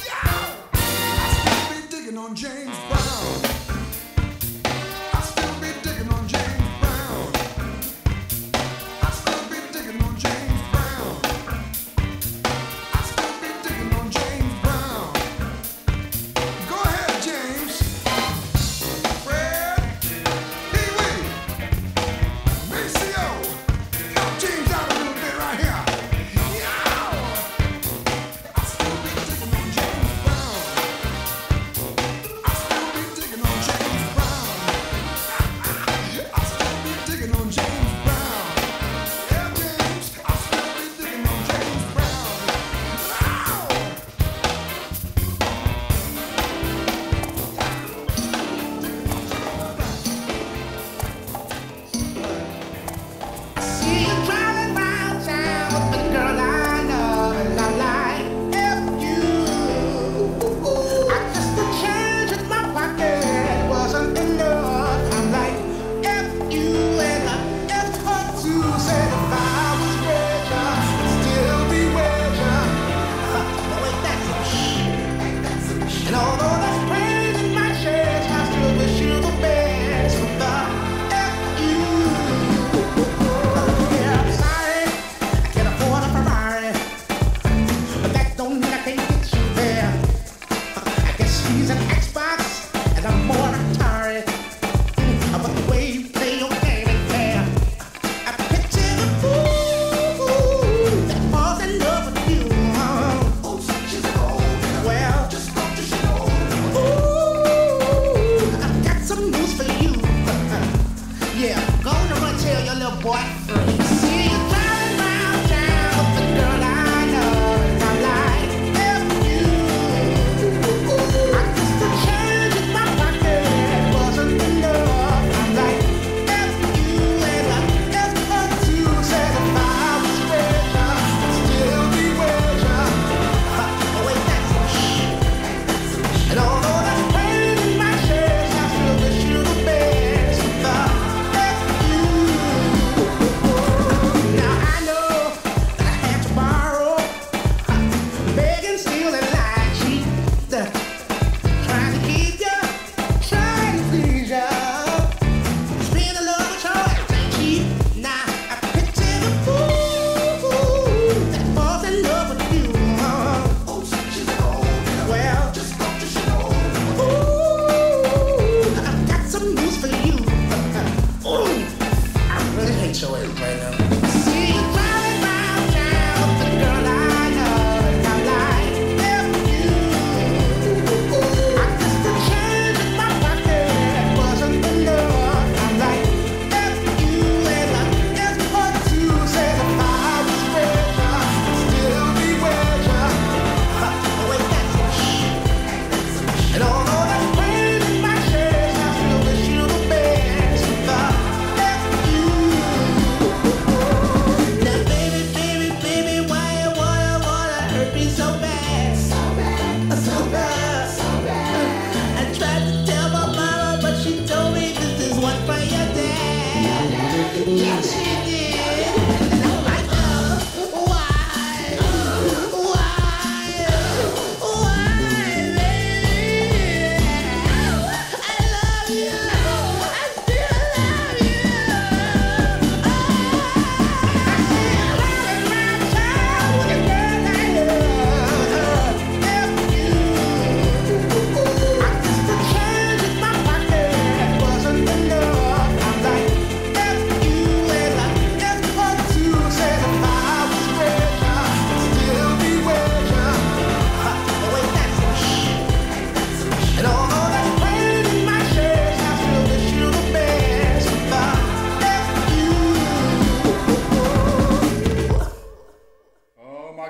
Yow! I'll still be digging on James Brown. I'll still be digging on James Brown. I'll still be digging on James Brown. I'll still be digging on James Brown. Go ahead, James. Fred, Pee-wee, Maceo, help James out a little bit right here. Yow! I'll still be digging on James Brown. I'll still be digging on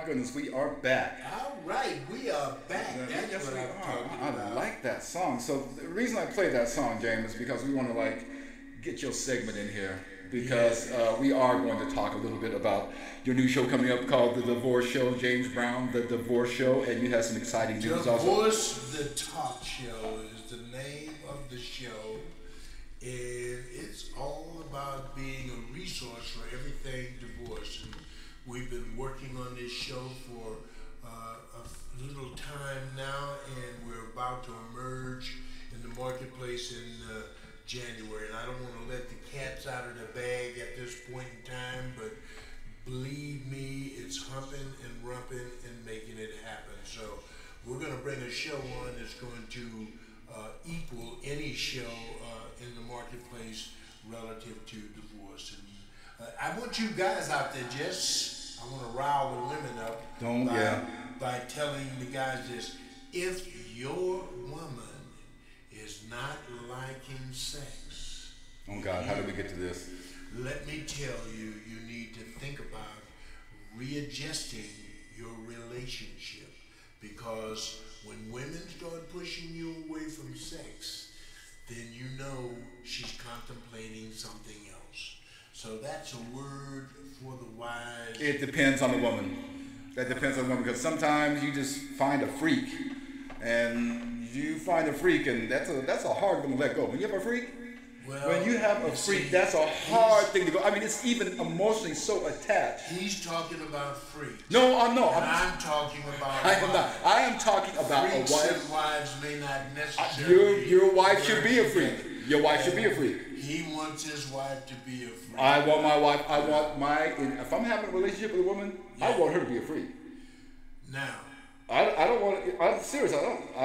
goodness, we are back. All right, we are back. That's Yes, what we I'm are. talking I about. like that song. So the reason I played that song, James, is because we want to like get your segment in here because we are going to talk a little bit about your new show coming up called The Divorce Show, James Brown, The Divorce Show, and you have some exciting news also. Divorce the Talk Show is the name of the show, and it's all about being a resource for everything divorce. And we've been working on this show for a little time now, and we're about to emerge in the marketplace in January. And I don't want to let the cats out of the bag at this point in time, but believe me, it's humping and rumping and making it happen. So we're going to bring a show on that's going to equal any show in the marketplace relative to divorce. And I want you guys out there, Jess, I want to rile the women up by telling the guys this. If your woman is not liking sex, Oh God, how did we get to this? let me tell you, you need to think about readjusting your relationship, because when women start pushing you away from sex, then you know she's contemplating something else. So that's a word for the wise. It depends on the woman. That depends on the woman because sometimes you just find a freak, and you find a freak, and that's a hard one to let go. When you have a freak, Well, when you have a you freak, see, that's a hard thing to go. I mean, it's even emotionally so attached. He's talking about freaks. No, I'm not. And I'm talking about I am not. wives. I am talking about Freaks a wife. and wives may not necessarily. Your wife should be a work freak. together. Your wife should be a freak. He wants his wife to be a freak. I want my wife. I want if I'm having a relationship with a woman, I want her to be a freak. Now, I don't want. I'm serious. I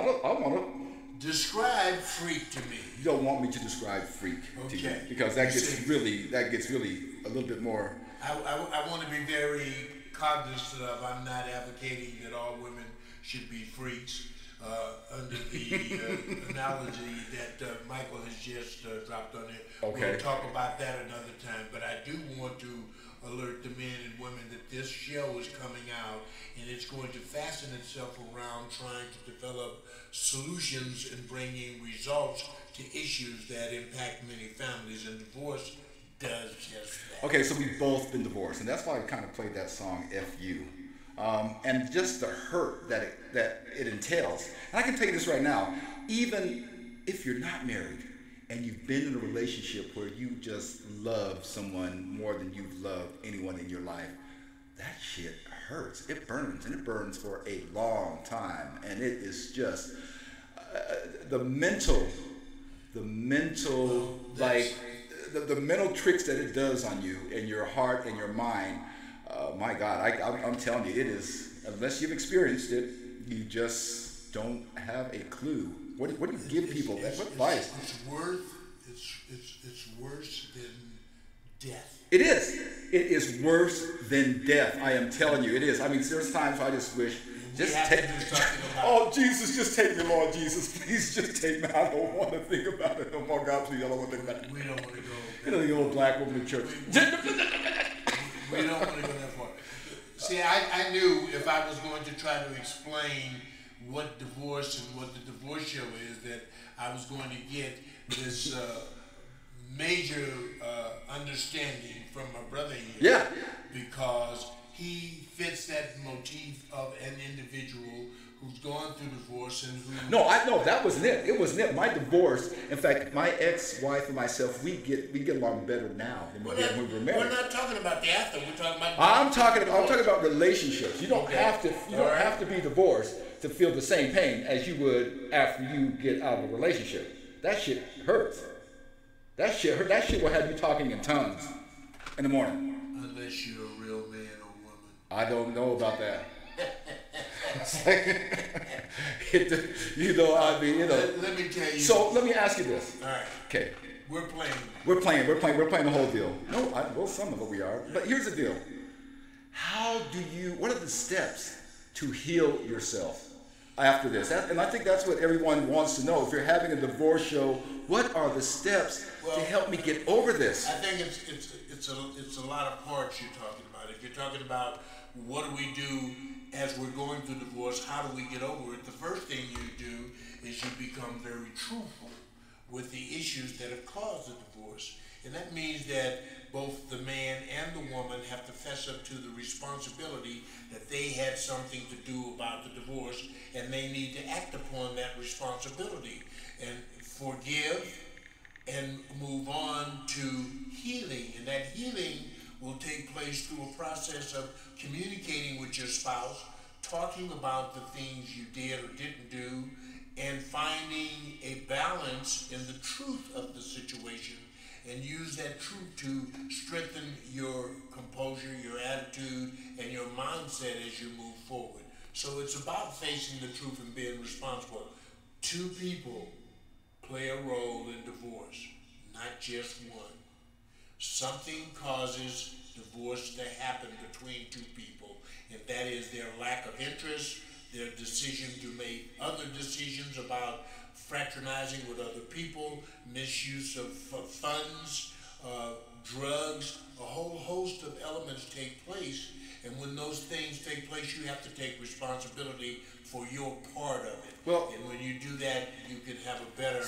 want to. describe freak to me. You don't want me to describe freak to you Okay. because that You gets see. really a little bit more. I want to be very cognizant of. I'm not advocating that all women should be freaks under the analogy that Michael has just dropped on there. Okay. We'll talk about that another time. But I do want to alert the men and women that this show is coming out, and it's going to fasten itself around trying to develop solutions and bringing results to issues that impact many families, and divorce does just that. Okay, so we've both been divorced, and that's why I kind of played that song "F.U." And just the hurt that it entails. And I can tell you this right now: even if you're not married and you've been in a relationship where you just love someone more than you've loved anyone in your life, that shit hurts. It burns, and it burns for a long time. And it is just the mental like the mental tricks that it does on you and your heart and your mind. My God, I'm telling you, it is. Unless you've experienced it, you just don't have a clue. What do you give people? What advice? It's worse than death. It is. It is worse than death. I am telling you, it is. I mean, there's times I just wish, just have to take. do something about Oh Jesus, just take me, Lord Jesus, please just take me. I don't want to think about it no more. God, please, I don't want to think about it. We don't want to go. You know the old black woman in church. We don't want to go that far. See, I knew if I was going to try to explain what divorce and what the divorce show is, that I was going to get this major understanding from my brother here. Yeah. Because he fits that motif of an individual who's gone through divorce and who... No, that wasn't it. It wasn't it. My divorce, in fact, my ex-wife and myself, we get along better now than we did when we were married. We're not talking about the after. We're talking about... I'm talking about relationships. You don't have to be divorced to feel the same pain as you would after you get out of a relationship. That shit hurts. That shit hurt. That shit will have you talking in tongues in the morning. Unless you're a real man or woman. I don't know about that. It's like, Let me tell you. So let me ask you this. All right. Okay. We're playing. We're playing the whole deal. No, well, some of it we are. But here's the deal. What are the steps to heal yourself? after this. And I think that's what everyone wants to know. If you're having a divorce show, what are the steps to help me get over this? I think it's a lot of parts you're talking about. If you're talking about what do we do as we're going through divorce, how do we get over it? The first thing you do is you become very truthful with the issues that have caused the divorce. And that means that both the man and the woman have to fess up to the responsibility that they had something to do about the divorce, and they need to act upon that responsibility and forgive and move on to healing. And that healing will take place through a process of communicating with your spouse, talking about the things you did or didn't do, and finding a balance in the truth of the situation, and use that truth to strengthen your composure, your attitude, and your mindset as you move forward. So it's about facing the truth and being responsible. Two people play a role in divorce, not just one. Something causes divorce to happen between two people, and that is their lack of interest, their decision to make other decisions about fraternizing with other people, misuse of funds, drugs, a whole host of elements take place. And when those things take place, you have to take responsibility for your part of it. Well, and when you do that, you can have a better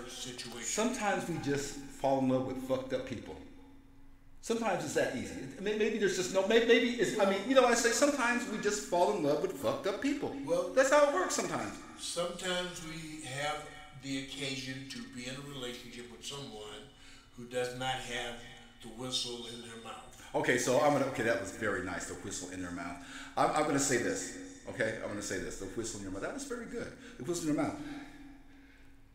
situation. Sometimes we just fall in love with fucked up people. Sometimes it's that easy. Maybe there's just no, maybe it's, I mean, you know, I say sometimes we just fall in love with fucked up people. Well, that's how it works sometimes. Sometimes we have the occasion to be in a relationship with someone who does not have the whistle in their mouth. Okay, so okay, that was very nice, the whistle in their mouth. I'm gonna say this, okay? I'm gonna say this, the whistle in your mouth. That was very good, the whistle in your mouth.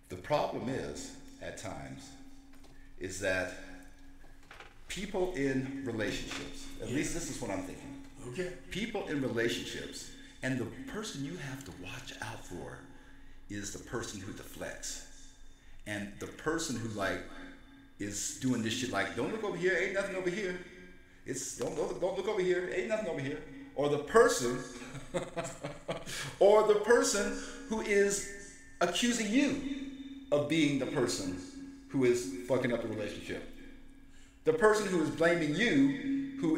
The problem is, at times, is that people in relationships, at least this is what I'm thinking. Okay. People in relationships, and the person you have to watch out for is the person who deflects. And the person who is doing this shit don't look over here, ain't nothing over here. It's don't look over here, ain't nothing over here. Or the person who is accusing you of being the person who is fucking up the relationship. The person who is blaming you, who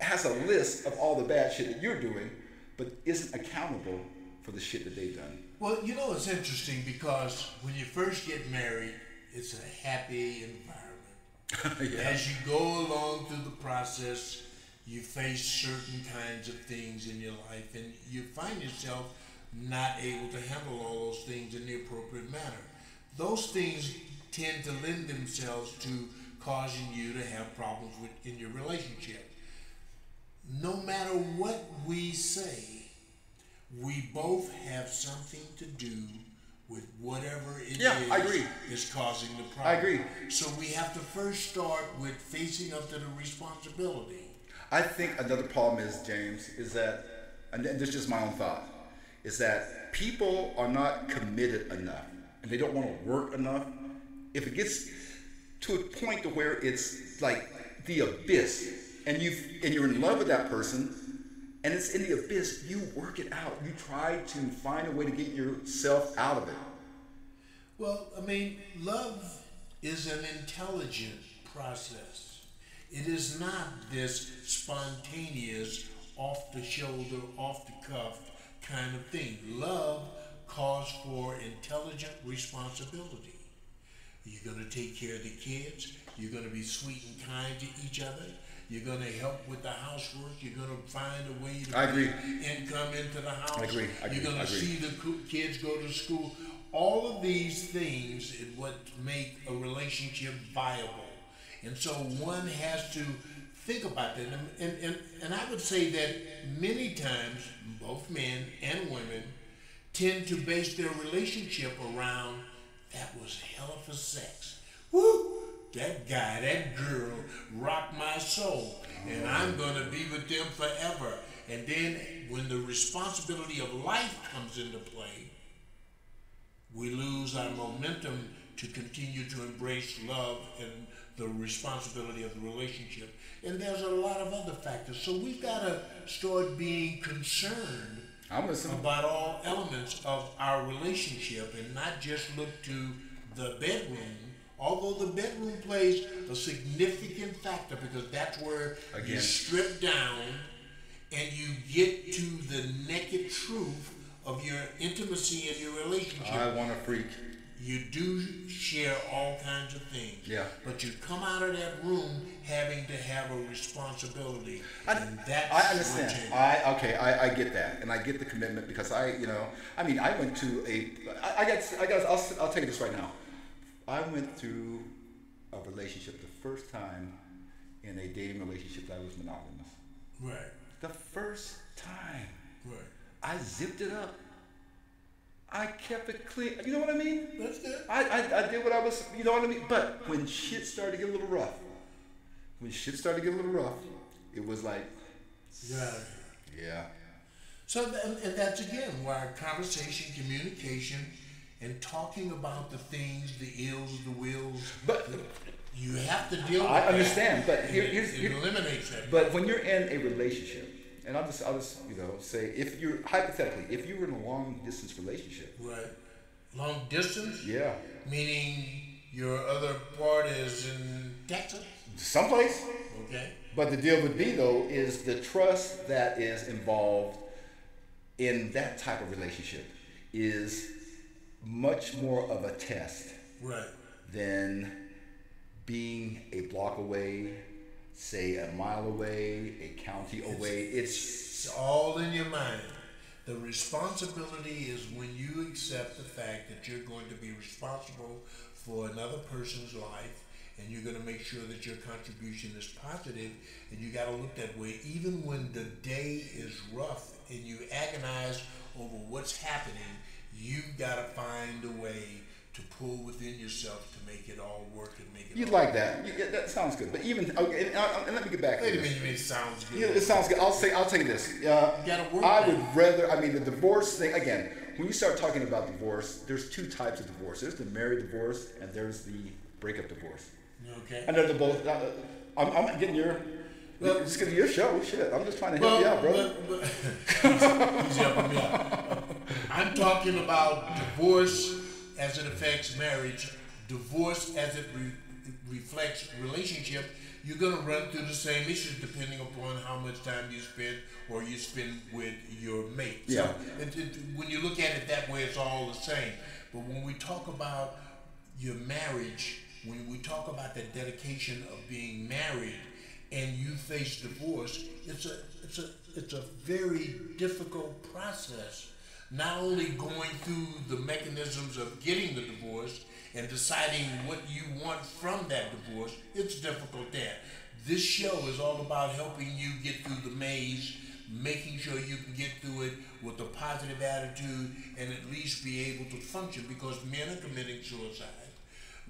has a list of all the bad shit that you're doing, but isn't accountable for the shit that they've done. Well, you know, it's interesting because when you first get married, it's a happy environment. Yeah. As you go along through the process, you face certain kinds of things in your life, and you find yourself not able to handle all those things in the appropriate manner. Those things tend to lend themselves to causing you to have problems in your relationship. No matter what we say, we both have something to do with whatever it is causing the problem. I agree. So we have to first start with facing up to the responsibility. I think another problem is, James, is that, and this is just my own thought, is that people are not committed enough, and they don't want to work enough. If it gets to a point to where it's like the abyss, and you're in love with that person, and it's in the abyss, you work it out. You try to find a way to get yourself out of it. Well, I mean, love is an intelligent process. It is not this spontaneous, off the shoulder, off the cuff kind of thing. Love calls for intelligent responsibility. You're going to take care of the kids. You're going to be sweet and kind to each other. You're going to help with the housework. You're going to find a way to bring income into the house. I agree. You're going to see the kids go to school. All of these things is what make a relationship viable. And so one has to think about that. And I would say that many times, both men and women tend to base their relationship around, that was hell of a sex. Woo! That guy, that girl rocked my soul, and I'm going to be with them forever. And then when the responsibility of life comes into play, we lose our momentum to continue to embrace love and the responsibility of the relationship. And there's a lot of other factors. So we've got to start being concerned I'm listening. about all elements of our relationship and not just look to the bedroom, although the bedroom plays a significant factor because that's where you Again. strip down and you get to the naked truth of your intimacy in your relationship. I want a freak. You do share all kinds of things. Yeah. But you come out of that room having to have a responsibility. and that's I understand. what you- I get that, and I get the commitment because I went to I'll tell you this right now. I went through a relationship the first time in a dating relationship that was monogamous. Right. The first time. Right. I zipped it up. I kept it clean. You know what I mean? That's good. I did what I was, you know what I mean? But when shit started to get a little rough, it was like, Yeah. yeah. So, and that's again why conversation, communication, and talking about the things, the ills, the wills. But You have to deal with I that. understand, but And here's it eliminates that. but when you're in a relationship, and I'll just say if you're hypothetically, if you were in a long distance relationship, Right. Long distance, yeah, meaning your other part is in Texas. someplace. Okay. But the deal would be though is the trust that is involved in that type of relationship is much more of a test Right. than being a block away, say a mile away, a county away. It's all in your mind. The responsibility is when you accept the fact that you're going to be responsible for another person's life and you're going to make sure that your contribution is positive, and you got to look that way even when the day is rough and you agonize over what's happening. You've got to find a way to pull within yourself to make it all work and make it You'd all like that. Yeah, that sounds good. But even okay, and let me get back to Wait a this. minute, you mean it sounds good. Yeah, it sounds good. I'll tell you this. gotta work I that. would rather. I mean, the divorce thing again. When you start talking about divorce, there's two types of divorce. There's the married divorce, and there's the breakup divorce. Okay. I know they're both. I'm getting your. Well- It's gonna be your show. Shit, I'm just trying to help you out, brother. He's helping me out. I'm talking about divorce as it affects marriage, divorce as it reflects relationship. You're going to run through the same issues depending upon how much time you spend or you spend with your mate. Yeah. So when you look at it that way, it's all the same. But when we talk about your marriage, when we talk about the dedication of being married and you face divorce, it's a very difficult process. Not only going through the mechanisms of getting the divorce and deciding what you want from that divorce, it's difficult there. This show is all about helping you get through the maze, making sure you can get through it with a positive attitude and at least be able to function, because men are committing suicide,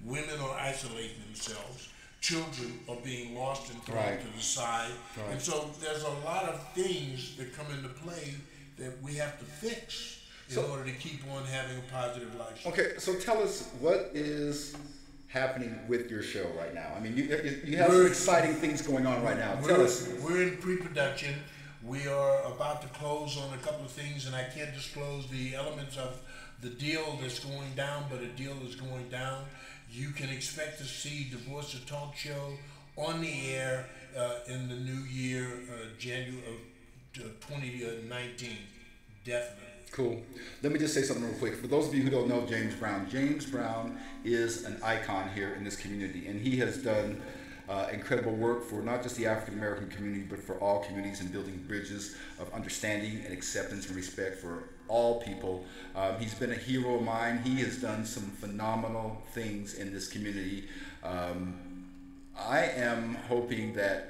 women are isolating themselves, children are being lost and thrown Right. to the side. Right. And so there's a lot of things that come into play that we have to fix in order to keep on having a positive lifestyle. Okay, so tell us what is happening with your show right now. I mean, you have some exciting things going on right now. Tell us. We're in pre-production. We are about to close on a couple of things, and I can't disclose the elements of the deal that's going down, but a deal is going down. You can expect to see Divorce a Talk Show on the air in the new year, January of 2019, definitely. Cool. Let me just say something real quick. For those of you who don't know James Brown is an icon here in this community, and he has done incredible work for not just the African American community, but for all communities in building bridges of understanding and acceptance and respect for all people. He's been a hero of mine. He has done some phenomenal things in this community. I am hoping that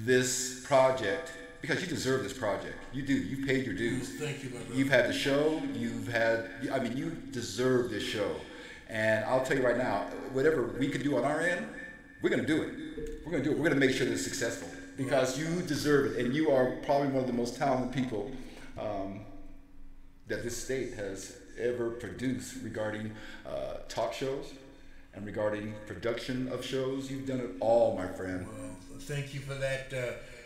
this project, because you deserve this project. You do. You've paid your dues. Thank you, my brother. You've had the show. You deserve this show. And I'll tell you right now, whatever we can do on our end, we're going to do it. We're going to do it. We're going to make sure that it's successful because you deserve it. And you are probably one of the most talented people that this state has ever produced regarding talk shows and regarding production of shows. You've done it all, my friend. Well, thank you for that.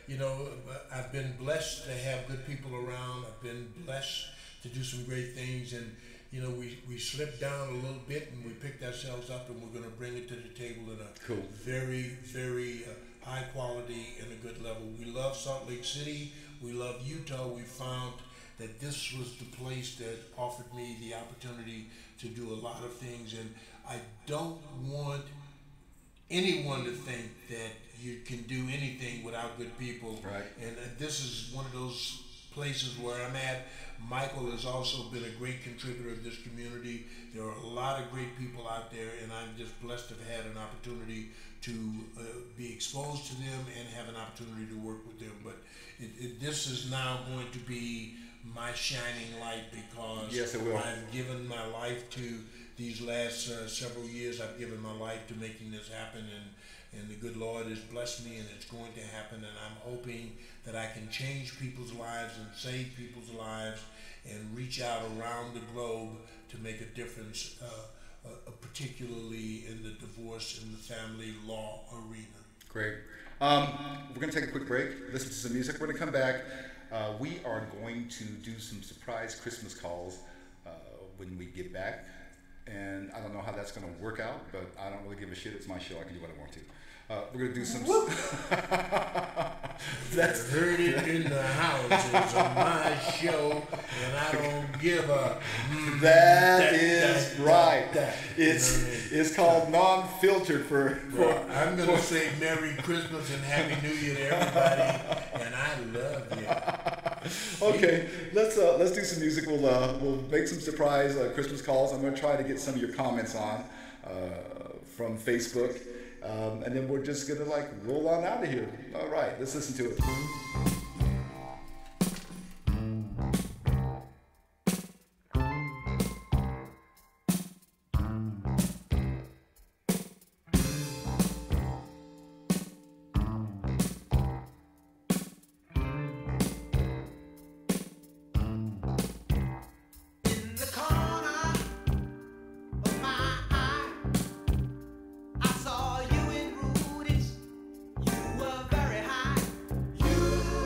You know, I've been blessed to have good people around. I've been blessed to do some great things, and you know, we slipped down a little bit and we picked ourselves up, and we're going to bring it to the table in a very, very high quality and a good level. We love Salt Lake City. We love Utah. We found that this was the place that offered me the opportunity to do a lot of things, and I don't want anyone to think that you can do anything without good people. Right. And this is one of those places where I'm at. Michael has also been a great contributor of this community. There are a lot of great people out there, and I'm just blessed to have had an opportunity to be exposed to them and have an opportunity to work with them. But this is now going to be my shining light, because yes, it will. I've given my life to these last several years. I've given my life to making this happen, and the good Lord has blessed me, and it's going to happen, and I'm hoping that I can change people's lives and save people's lives and reach out around the globe to make a difference, particularly in the divorce and the family law arena. Great. We're going to take a quick break, listen to some music. We're going to come back. We are going to do some surprise Christmas calls when we get back. And I don't know how that's going to work out, but I don't really give a shit. It's my show. I can do what I want to. We're going to do some... That's heard it in the house. It's on my show, and I don't give a... That is right. It's called Non-Filtered for... I'm going to say Merry Christmas and Happy New Year to everybody, and I love you. Okay, let's do some music. We'll make some surprise Christmas calls. I'm going to try to get some of your comments on from Facebook, and then we're just going to roll on out of here. All right, let's listen to it. I saw you in Rudy's. You were very high. You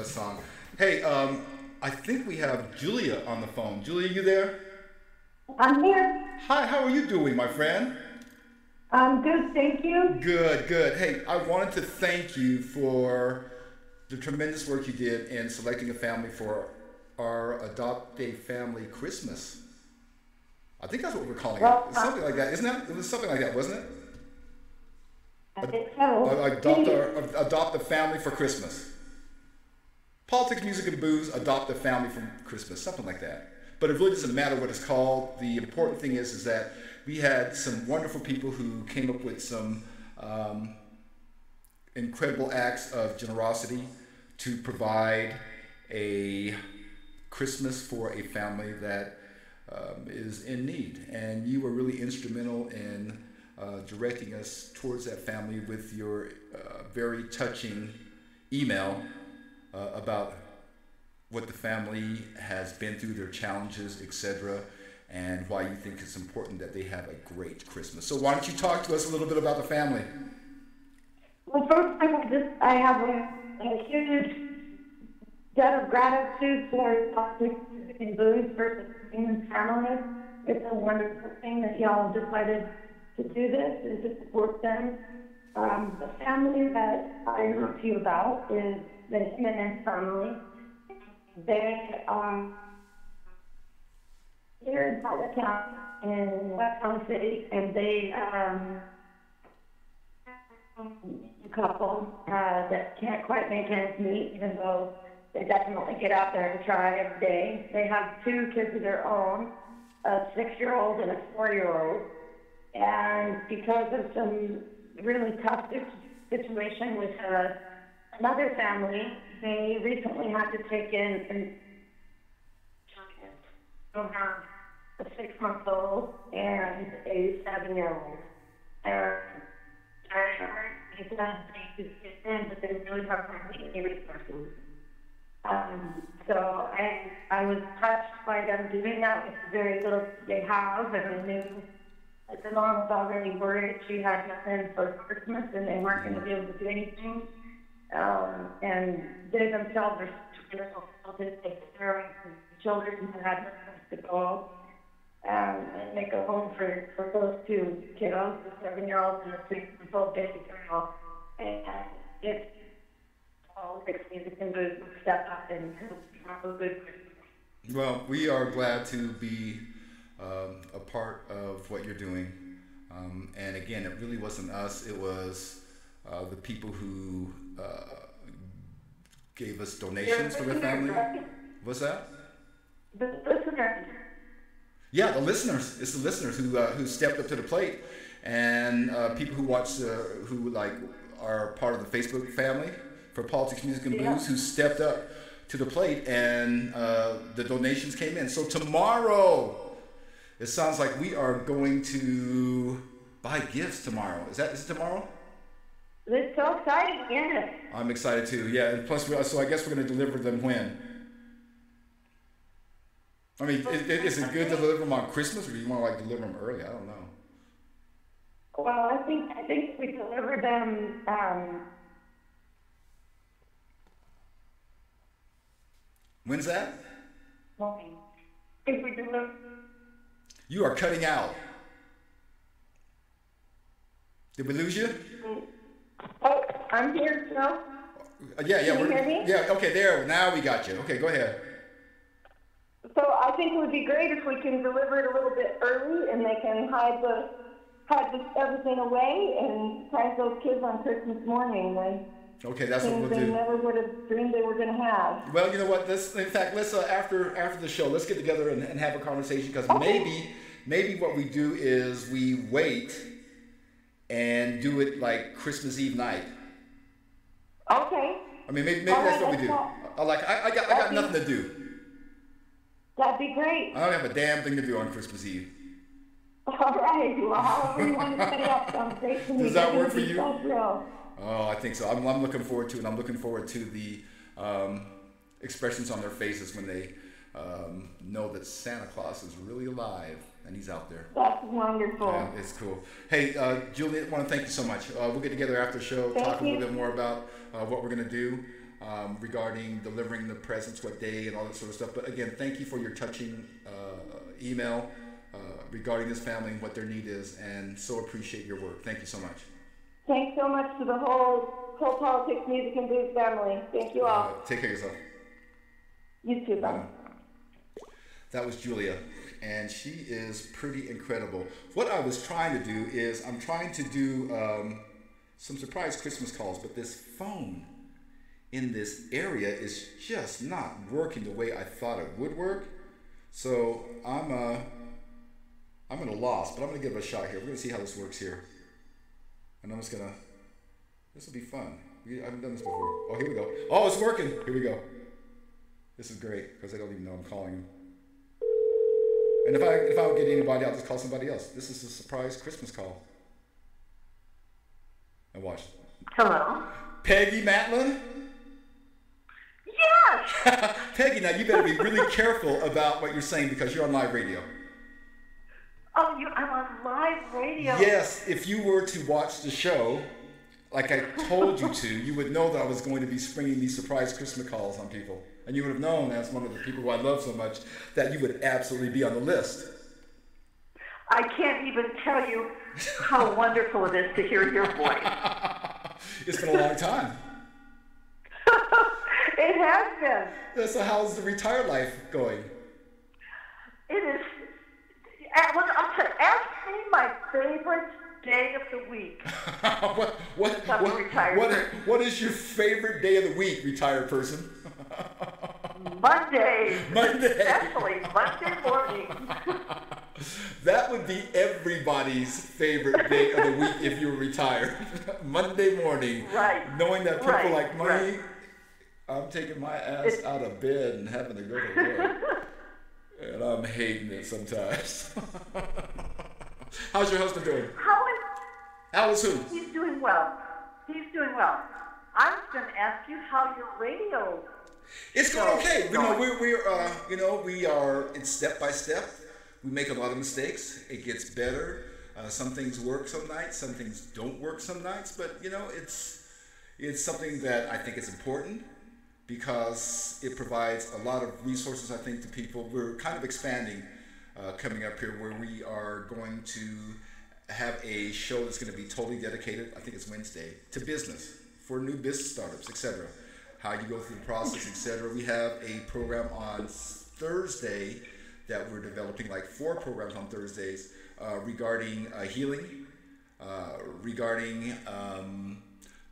that song. Hey, I think we have Julia on the phone. Julia, you there? I'm here. Hi, how are you doing, my friend? I'm good, thank you. Good, good. Hey, I wanted to thank you for the tremendous work you did in selecting a family for our Adopt a Family Christmas. I think that's what we're calling it. It's something like that, isn't it? It was something like that, wasn't it? I think so. Adopt a Family for Christmas. Politics, Music, and Booze, Adopt a Family for Christmas, something like that. But it really doesn't matter what it's called. The important thing is that we had some wonderful people who came up with some incredible acts of generosity to provide a Christmas for a family that is in need. And you were really instrumental in directing us towards that family with your very touching email about what the family has been through, their challenges, etc., and why you think it's important that they have a great Christmas. So why don't you talk to us a little bit about the family? Well, first, I have a huge debt of gratitude for Politics, Music, and Booze versus Human Family. It's a wonderful thing that y'all decided to do this and to support them. The family that I wrote to you about is the Jimenez family. They are here in Powhatan in West Palm City, and they a couple that can't quite make ends meet, even though they definitely get out there and try every day. They have 2 kids of their own, a 6-year-old and a 4-year-old, and because of some really tough situation with another family, they recently had to take in a 6-month-old and a 7-year-old. They said they could get in, but they really don't have any resources. So I was touched by them doing that with the very little they have, and I knew that the mom was already worried she had nothing for Christmas and they weren't going to be able to do anything. And they themselves are able to take care of the children who had nowhere to go and make a home for those 2 kiddos, the 7-year-old and the 6-month-old baby girl. And it's all Music and Booze will step up and have a good Christmas. Well, we are glad to be a part of what you're doing. And again, it really wasn't us, it was the people who gave us donations for their family. What's that? The listeners. Yeah, the listeners. It's the listeners who stepped up to the plate, and people who watch who like are part of the Facebook family for Politics, Music, and Booze, who stepped up to the plate, and the donations came in. So tomorrow, it sounds like we are going to buy gifts tomorrow. Is it tomorrow? It's so exciting, yeah. I'm excited too. Yeah, and plus, so I guess we're going to deliver them when? I mean, is it good to deliver them on Christmas, or do you want to like deliver them early? I don't know. Well, I think we deliver them. When's that? If we deliver. You are cutting out. Did we lose you? Oh, I'm here still. Yeah. Can you hear me? Yeah. Okay, there. Now we got you. Okay, go ahead. So I think it would be great if we can deliver it a little bit early, and they can hide everything away and surprise those kids on Christmas morning. Okay, that's what we'll do. They never would have dreamed they were going to have. Well, you know what? Let's after the show, let's get together and have a conversation, because maybe what we do is we wait and do it like Christmas Eve night. Okay. I mean, maybe that's what we do. I got nothing to do. That'd be great. I don't have a damn thing to do on Christmas Eve. All right. Well, however you want to set it up, conversation. Does that work for you? So Oh, I think so. I'm looking forward to it. I'm looking forward to the expressions on their faces when they know that Santa Claus is really alive and he's out there. That's wonderful. Yeah, it's cool. Hey, Juliet, I want to thank you so much. We'll get together after the show, talk a little bit more about what we're going to do. regarding delivering the presents, what day, and all that sort of stuff. But again, thank you for your touching email regarding this family and what their need is, and so appreciate your work. Thank you so much. Thanks so much to the whole Politics, Music, and Blues family. Thank you all. Take care of yourself. You too, bye. That was Julia, and she is pretty incredible. What I was trying to do is I'm trying to do some surprise Christmas calls, but this phone in this area is just not working the way I thought it would work. So I'm at a loss, but I'm gonna give it a shot here. We're gonna see how this works here, and I'm just gonna. This will be fun. I haven't done this before. Oh, here we go. Oh, it's working. Here we go. This is great because I don't even know I'm calling him. And if I don't get anybody, I'll just call somebody else. This is a surprise Christmas call. And watch. Hello? Peggy Matlin? Yes! Peggy, now you better be really careful about what you're saying because you're on live radio. Oh, I'm on live radio? Yes, if you were to watch the show, like I told you to, you would know that I was going to be springing these surprise Christmas calls on people. And you would have known, as one of the people who I love so much, that you would absolutely be on the list. I can't even tell you how wonderful it is to hear your voice. It's been a long time. It has been. So how's the retired life going? It is. Look, I'll tell you, ask me my favorite day of the week. What is your favorite day of the week, retired person? Monday. Monday. Especially Monday morning. That would be everybody's favorite day of the week if you were retired. Monday morning. Right. Knowing that people right. like money, right. I'm taking my ass out of bed and having to go to work. And I'm hating it sometimes. How's your husband doing? How is who? He's doing well. He's doing well. I was going to ask you how your radio. It's going okay. We are. It's step by step. We make a lot of mistakes. It gets better. Some things work some nights. Some things don't work some nights. But it's something that I think is important because it provides a lot of resources. I think to people. We're kind of expanding coming up here, where we are going to have a show that's going to be totally dedicated. I think it's Wednesday to business for new business startups, etc. How you go through the process, etc. We have a program on Thursday that we're developing, like 4 programs on Thursdays regarding healing, regarding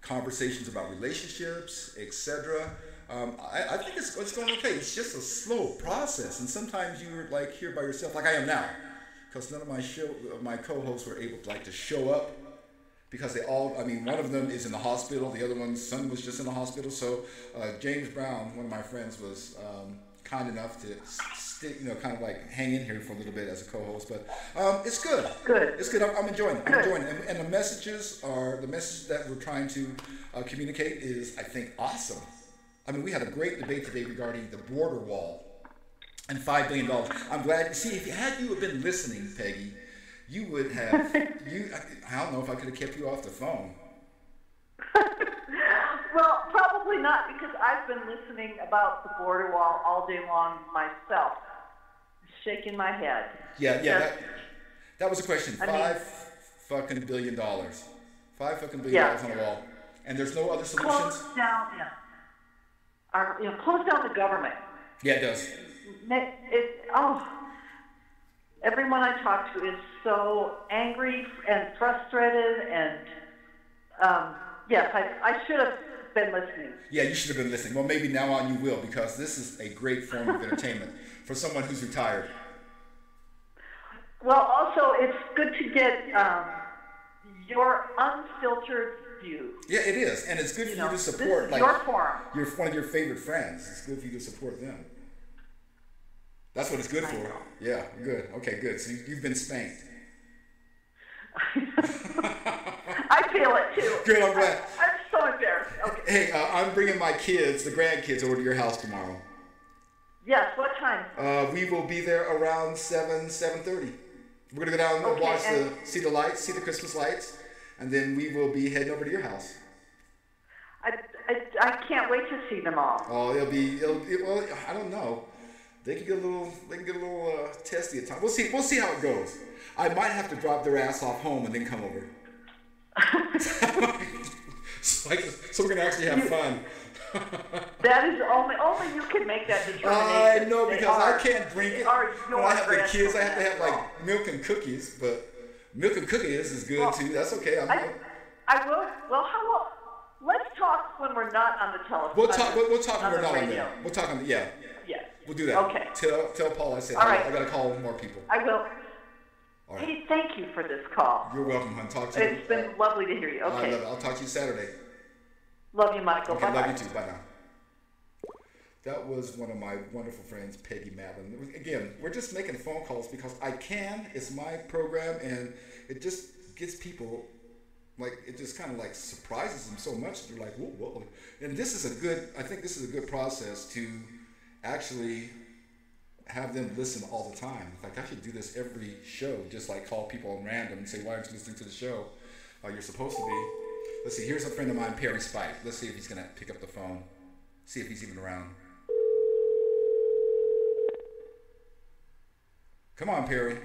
conversations about relationships, etc. I think it's going okay. It's just a slow process, and sometimes you're like here by yourself, like I am now, because none of my co-hosts were able to show up. Because one of them is in the hospital, the other one's son was just in the hospital. So James Brown, one of my friends, was kind enough to kind of like hang in here for a little bit as a co-host. But it's good. Good. It's good. I'm enjoying it. I'm enjoying it. And the message that we're trying to communicate is, I think, awesome. I mean, we had a great debate today regarding the border wall and $5 billion. I'm glad. See, if you had been listening, Peggy, you would have, I don't know if I could have kept you off the phone. Well, probably not, because I've been listening about the border wall all day long myself, shaking my head. Yeah, that was a question. $5 billion. $5 billion on the wall. And there's no other solutions? Close down, close down the government. Yeah, it does. Everyone I talk to is so angry and frustrated, and yes, I should have been listening. Yeah, you should have been listening. Well, maybe now on you will, because this is a great form of entertainment for someone who's retired. Well, also, it's good to get your unfiltered view. Yeah, it is, and it's good for you to support. This is your forum. You're one of your favorite friends. It's good for you to support them. That's what it's good for. Yeah, good. Okay, good. So you've been spanked. I feel it too. Good, I'm glad. I'm so embarrassed. Okay. Hey, I'm bringing my kids, the grandkids, over to your house tomorrow. Yes, what time? We will be there around 7:30. We're going to go down and watch see the lights, see the Christmas lights, and then we will be heading over to your house. I can't wait to see them all. Oh, well, I don't know. They can get a little testy at times. We'll see how it goes. I might have to drop their ass off home and then come over. So we're gonna actually have fun. That is only you can make that determination. I know, because I can't drink it. When I have the kids, I have to have like milk and cookies, but milk and cookies is good too. That's okay. I will. Well, how about let's talk when we're not on the telephone. We'll talk when we're not on radio. there. We'll talk on the yeah. Yes. We'll do that. Okay. Tell Paul I said All right. I gotta call more people. I will. All right. Hey, thank you for this call. You're welcome, hon. Talk to you. It's been lovely to hear you. Okay. I love it. I'll talk to you Saturday. Love you, Michael. Okay, Bye-bye. love you too. Bye now. That was one of my wonderful friends, Peggy Madeline. Again, we're just making phone calls because I can. It's my program, and it just gets people, like, it just kind of like surprises them so much. They're like, whoa, whoa. And this is I think this is a good process to actually have them listen all the time. Like, I should do this every show, just like call people on random and say, why aren't you listening to the show? You're supposed to be. Let's see, here's a friend of mine, Perry Spike. Let's see if he's going to pick up the phone. See if he's even around. Come on, Perry.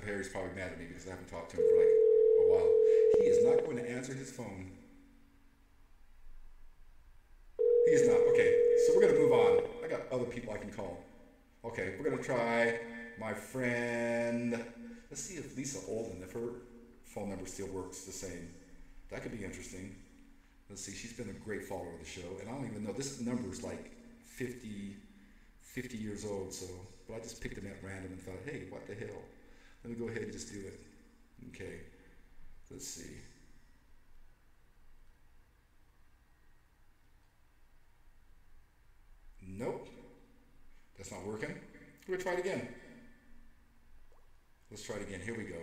Perry's probably mad at me because I haven't talked to him for like a while. He is not going to answer his phone. He is not. Okay, so we're going to move on. I got other people I can call. Okay, we're going to try my friend. Let's see if Lisa Olden, if her phone number still works the same. That could be interesting. Let's see, she's been a great follower of the show, and I don't even know, this number is like 50 years old, so, but I just picked it at random and thought, hey, what the hell? Let me go ahead and just do it. Okay, let's see. Nope, that's not working. We're gonna try it again. Let's try it again, here we go.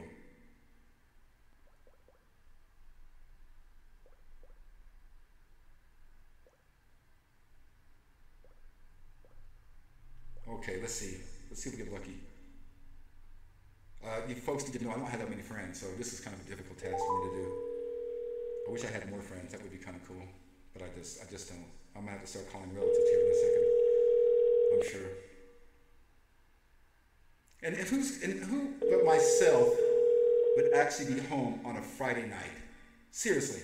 Okay, let's see. Let's see if we get lucky. You folks need to know I don't have that many friends, so this is kind of a difficult task for me to do. I wish I had more friends. That would be kind of cool, but I just don't. I'm gonna have to start calling relatives here in a second. I'm sure. And who but myself would actually be home on a Friday night? Seriously.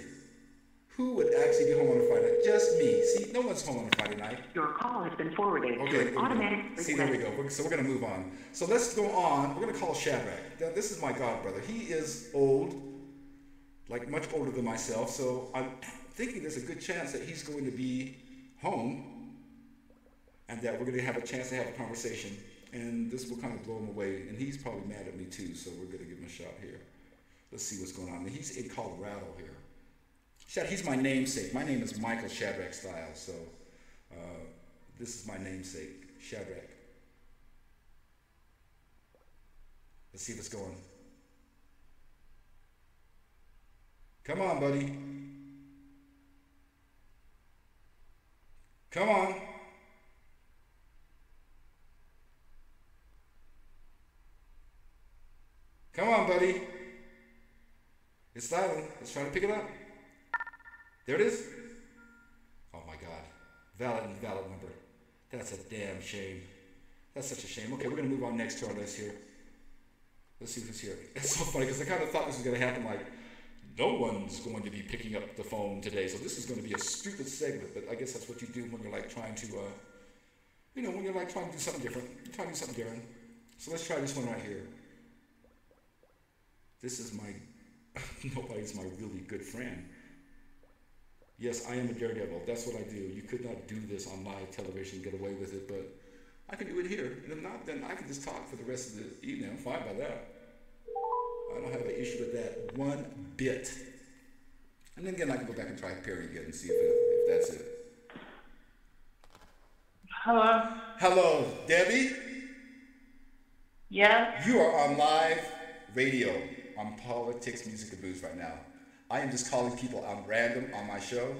Who would actually be home on a Friday night? Just me. See, no one's home on a Friday night. Your call has been forwarded to an automatic. See, there we go. So we're going to move on. So let's go on. We're going to call Shadrach. Now, this is my god brother. He is old, like much older than myself. So I'm thinking there's a good chance that he's going to be home and that we're going to have a chance to have a conversation. And this will kind of blow him away. And he's probably mad at me too, so we're going to give him a shot here. Let's see what's going on. He's in Colorado here. He's my namesake. My name is Michael Shadrach Stiles, so this is my namesake, Shadrach. Let's see if it's going. Come on, buddy. Come on. Come on, buddy. It's silent. Let's try to pick it up. There it is. Oh my God. Valid number. That's a damn shame. That's such a shame. Okay, we're going to move on next to our list here. Let's see who's here. It's so funny because I kind of thought this was going to happen like, no one's going to be picking up the phone today, so this is going to be a stupid segment, but I guess that's what you do when you're like trying to, when you're like trying to do something different. You're trying to do something different. So let's try this one right here. This is nobody's my really good friend. Yes, I am a daredevil. That's what I do. You could not do this on live television and get away with it, but I can do it here. And if not, then I can just talk for the rest of the evening. I'm fine by that. I don't have an issue with that one bit. And then again, I can go back and try Perry again and see if that's it. Hello? Hello, Debbie? Yes? You are on live radio on Politics, Music, and Booze right now. I am just calling people on random on my show.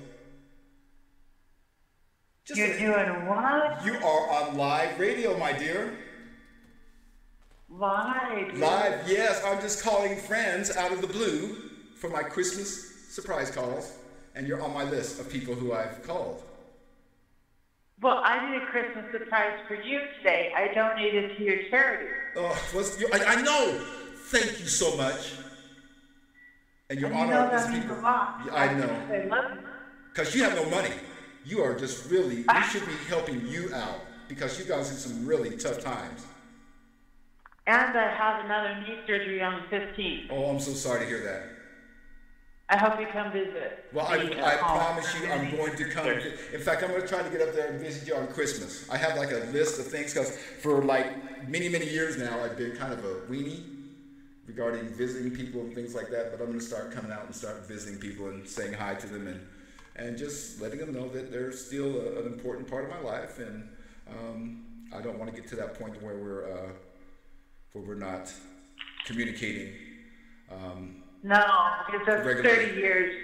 You're doing what? You are on live radio, my dear. Live. Live, yes. I'm just calling friends out of the blue for my Christmas surprise calls, and you're on my list of people who I've called. Well, I did a Christmas surprise for you today. I donated to your charity. I know. Thank you so much. And you're on our list of people. Lot. Yeah, I know. I love you. Because you have no money. You are just really, we should be helping you out because you guys in some really tough times. And I have another knee surgery on the 15th. Oh, I'm so sorry to hear that. I hope you come visit. Well, I promise you I'm going to come. In fact, I'm going to try to get up there and visit you on Christmas. I have like a list of things because for like many, many years now, I've been kind of a weenie regarding visiting people and things like that. But I'm going to start coming out and start visiting people and saying hi to them and just letting them know that they're still an important part of my life. And I don't want to get to that point where we're not communicating. No, because that's regularly. 30 years.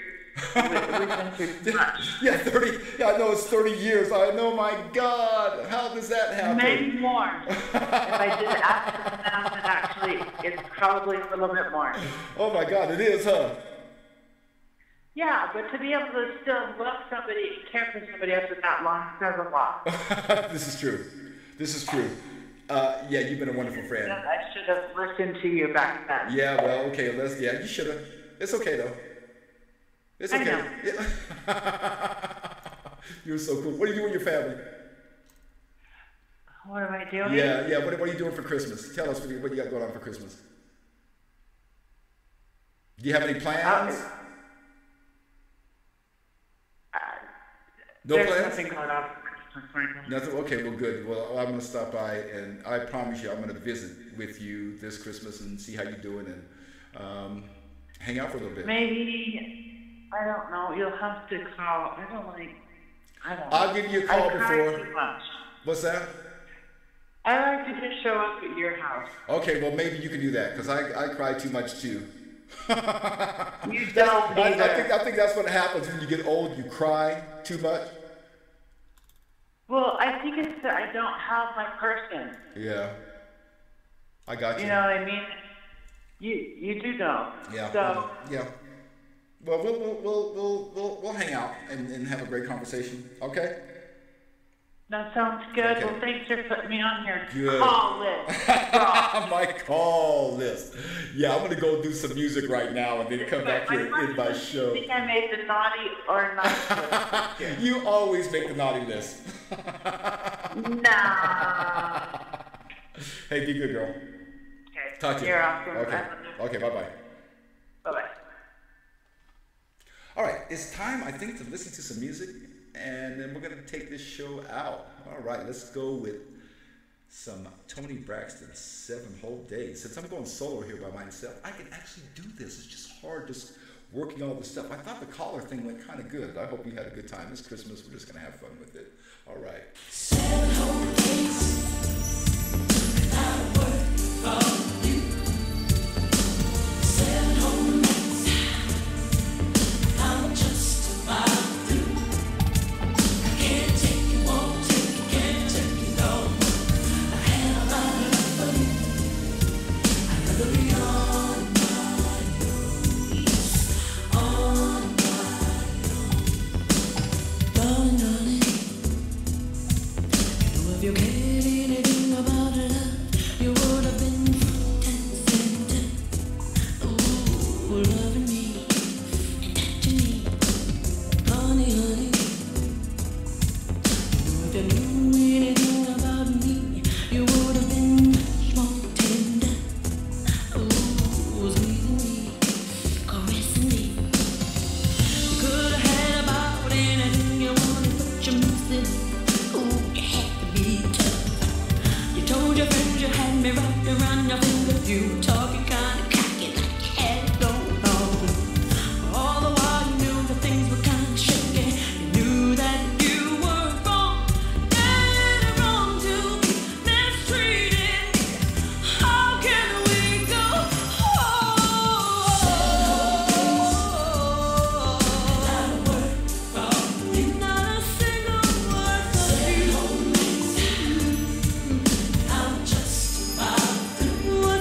We've been through too much. Yeah, 30. Yeah, I know it's 30 years. I know, my God. How does that happen? Maybe more. If I did it after the math, then actually, it's probably a little bit more. Oh, my God, it is, huh? Yeah, but to be able to still love somebody and care for somebody after that long says a lot. This is true. This is true. Yeah, you've been a wonderful friend. I should have listened to you back then. Yeah, well, okay, you should have. It's okay, though. It's okay. I know. Yeah. You're so cool. What are you doing with your family? What am I doing? Yeah. What are you doing for Christmas? Tell us what you got going on for Christmas. Do you have any plans? No There's plans? nothing going on for Christmas right now. Nothing? Okay, well, good. Well, I'm going to stop by, and I promise you I'm going to visit with you this Christmas and see how you're doing and hang out for a little bit. Maybe, I don't know, you'll have to call. I don't know. I'll give you a call I before. cry too much. What's that? I like to just show up at your house. Okay, well, maybe you can do that, because I cry too much, too. You don't either. I think that's what happens when you get old. You cry too much. Well, I think it's that I don't have my person. Yeah, I got you. You know what I mean? You do know. Yeah. So Yeah. Well, we'll hang out and have a great conversation. Okay. that sounds good. Okay. Well, thanks for putting me on your Good. call list. My call list. Yeah, I'm gonna go do some music right now and then come back here in my show. I think I made the naughty or nice list. You always make the naughty list. Nah. Hey, be good, girl. Okay. Talk to you. You're awesome. Okay. Okay. Bye bye. Bye-bye. All right, it's time, I think, to listen to some music, and then we're going to take this show out. All right, let's go with some Tony Braxton, 7 Whole Days. Since I'm going solo here by myself, I can actually do this. It's just hard just working all this stuff. I thought the caller thing went kind of good. I hope you had a good time. This Christmas, we're just going to have fun with it. All right. 7 whole days without a word from you. 7 whole nights I'm just about through. I can't take it, won't take it, can't take it no more. I had a lot of love for you. I'd rather be on my own, yes, on my own. Darling, if you cared anything about love, you would have been ooh, loving me and touching me, honey, honey. If you knew anything about me, you would have been much more tender, ooh, squeezing me, caressing me. You could have had about anything you wanted, but you missed it. Ooh, you had to be tough. You told your friends you had me wrapped around your finger. You were talking kind of cocky, like you had it going on. All the while you knew that things were kind of shaky. You knew that you were wrong, and wrong to be mistreated. How can we go not a word from you, not a single word from you. I'm just about through.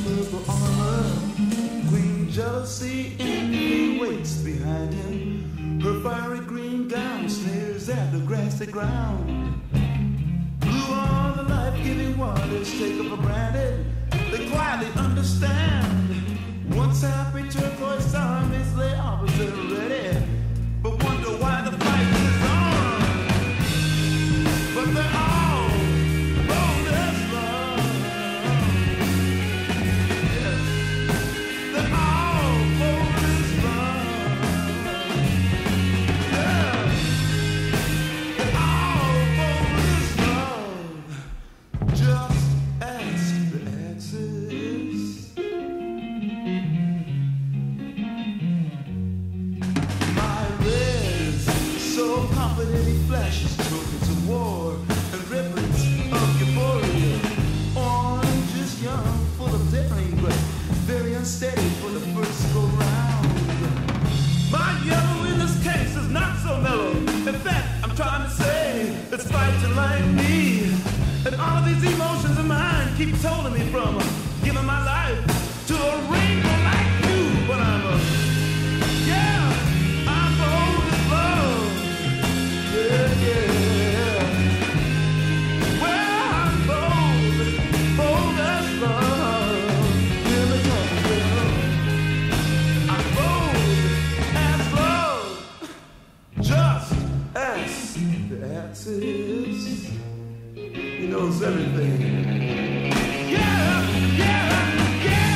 purple armor. Queen jealousy envy waits behind him. Her fiery green gown sneers at the grassy ground. Blue are the life-giving waters taken for granted. They quietly understand. Once happy turquoise armies lay opposite ready, but wonder why the fight is on. But they're all bold as love. Yes, they're all bold as love. Yeah, they're all bold as love. Just ask the answers. My red's so confident he flashes tokens of war and ribbons of euphoria. Orange is young, full of daring, but very unsteady for the first go round. My yellow in this case is not so mellow. In fact, I'm trying to say it's fighting like me. And all of these emotions of mine keep holding me from giving my life to a rainbow like you. But yeah, I'm bold as love. Yeah, yeah. Well, I'm bold as love. Hear me talk, girl. I'm bold as love. Just ask the answers. He knows everything. Yeah, yeah, yeah.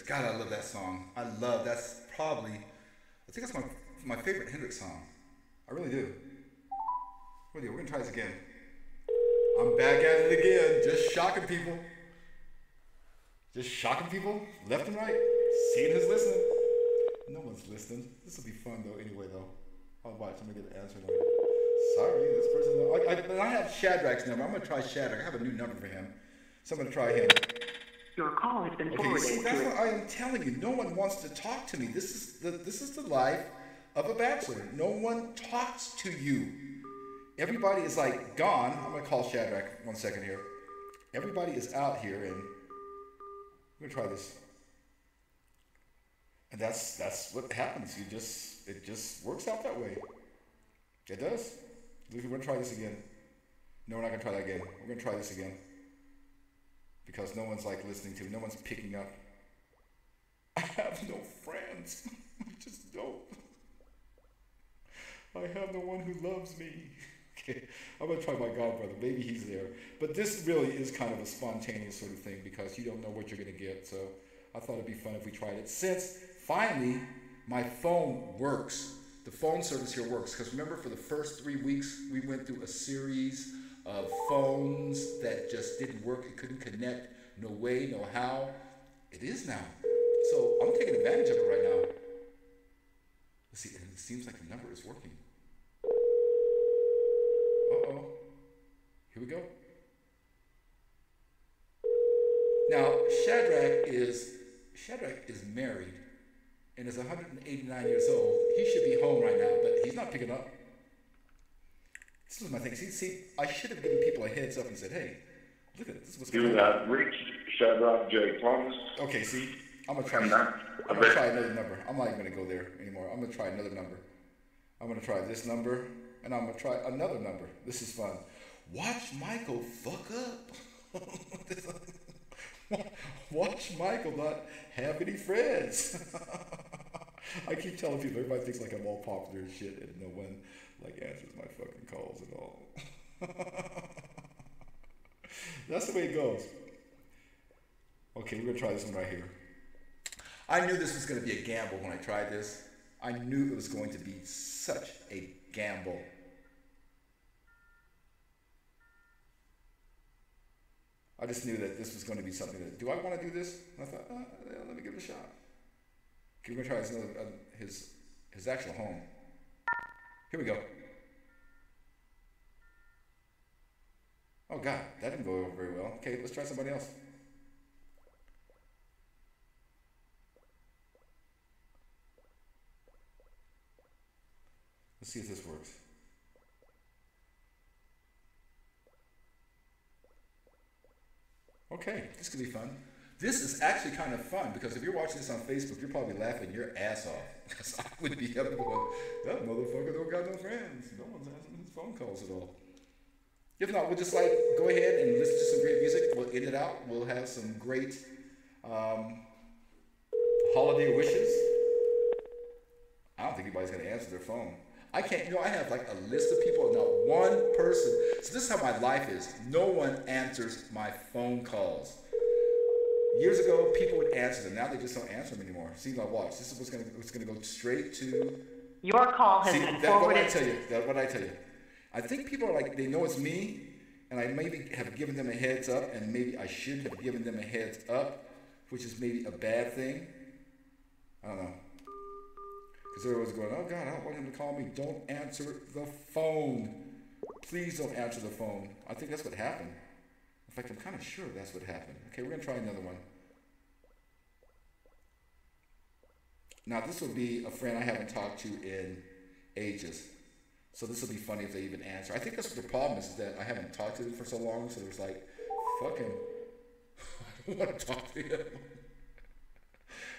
God, I love that song. That's probably, I think that's my favorite Hendrix song. I really do. We're gonna try this again. I'm back at it again, just shocking people. Just shocking people, left and right, seeing who's listening. No one's listening. This will be fun though, anyway though. I'll watch, I'm gonna get an answer later. Sorry, this person, I have Shadrach's number. I'm gonna try Shadrach. I have a new number for him. So I'm gonna try him. Your call has been Okay, forwarded. see, that's what I am telling you. No one wants to talk to me. This is the life of a bachelor. No one talks to you. Everybody is like gone. I'm gonna call Shadrach 1 second here. Everybody is out here, and we're gonna try this. And that's what happens. It just works out that way. It does. We're gonna try this again. No, we're not gonna try that again. We're gonna try this again. Because no one's like listening to me. No one's picking up. I have no friends. I just don't. I have no one who loves me. Okay, I'm gonna try my godbrother. Maybe he's there. But this really is kind of a spontaneous sort of thing because you don't know what you're gonna get. So I thought it'd be fun if we tried it. Since finally my phone works. The phone service here works. Because remember, for the first 3 weeks, we went through a series of phones that just didn't work. It couldn't connect. No way, no how. It is now. So I'm taking advantage of it right now. it seems like the number is working. Uh-oh. Here we go. Now, Shadrach is married and is 189 years old. He should be home right now, but he's not picking up. This is my thing. See, I should have given people a heads up and said, hey, look at it. This is what's going on. You have reached Shadrach J. Thomas. Okay, see, I'm going to try another number. I'm not even going to go there anymore. I'm going to try another number. I'm going to try this number, and I'm going to try another number. This is fun. Watch Michael fuck up. Watch Michael not have any friends. I keep telling people, everybody thinks like I'm all popular and shit, and no one like answers my fucking calls at all. That's the way it goes. Okay, we're gonna try this one right here. I knew this was gonna be a gamble when I tried this. I knew it was going to be such a gamble. I just knew that this was going to be something that, do I want to do this? And I thought, yeah, let me give it a shot. Okay, we're going to try this his actual home. Here we go. Oh God, that didn't go over very well. Okay, let's try somebody else. Let's see if this works. Okay, this could be fun. This is actually kind of fun because if you're watching this on Facebook, you're probably laughing your ass off. Because I would be up going, that motherfucker don't got no friends. No one's answering his phone calls at all. If not, we'll just like go ahead and listen to some great music. We'll end it out. We'll have some great holiday wishes. I don't think anybody's going to answer their phone. I can't, I have like a list of people and not one person. So this is how my life is. No one answers my phone calls. Years ago, people would answer them. Now they just don't answer them anymore. See, now watch. This is what's going to go straight to... Your call has been forwarded. That's what I tell you. I think people are like, they know it's me, and I maybe have given them a heads up, and maybe I should have given them a heads up, which is maybe a bad thing. I don't know. Because everyone's going, oh God, I don't want him to call me. Don't answer the phone. Please don't answer the phone. I think that's what happened. In fact, I'm kind of sure that's what happened. Okay, we're going to try another one. Now, this will be a friend I haven't talked to in ages. So this will be funny if they even answer. I think that's what the problem is that I haven't talked to them for so long, so there's like, fuck him. I don't want to talk to him.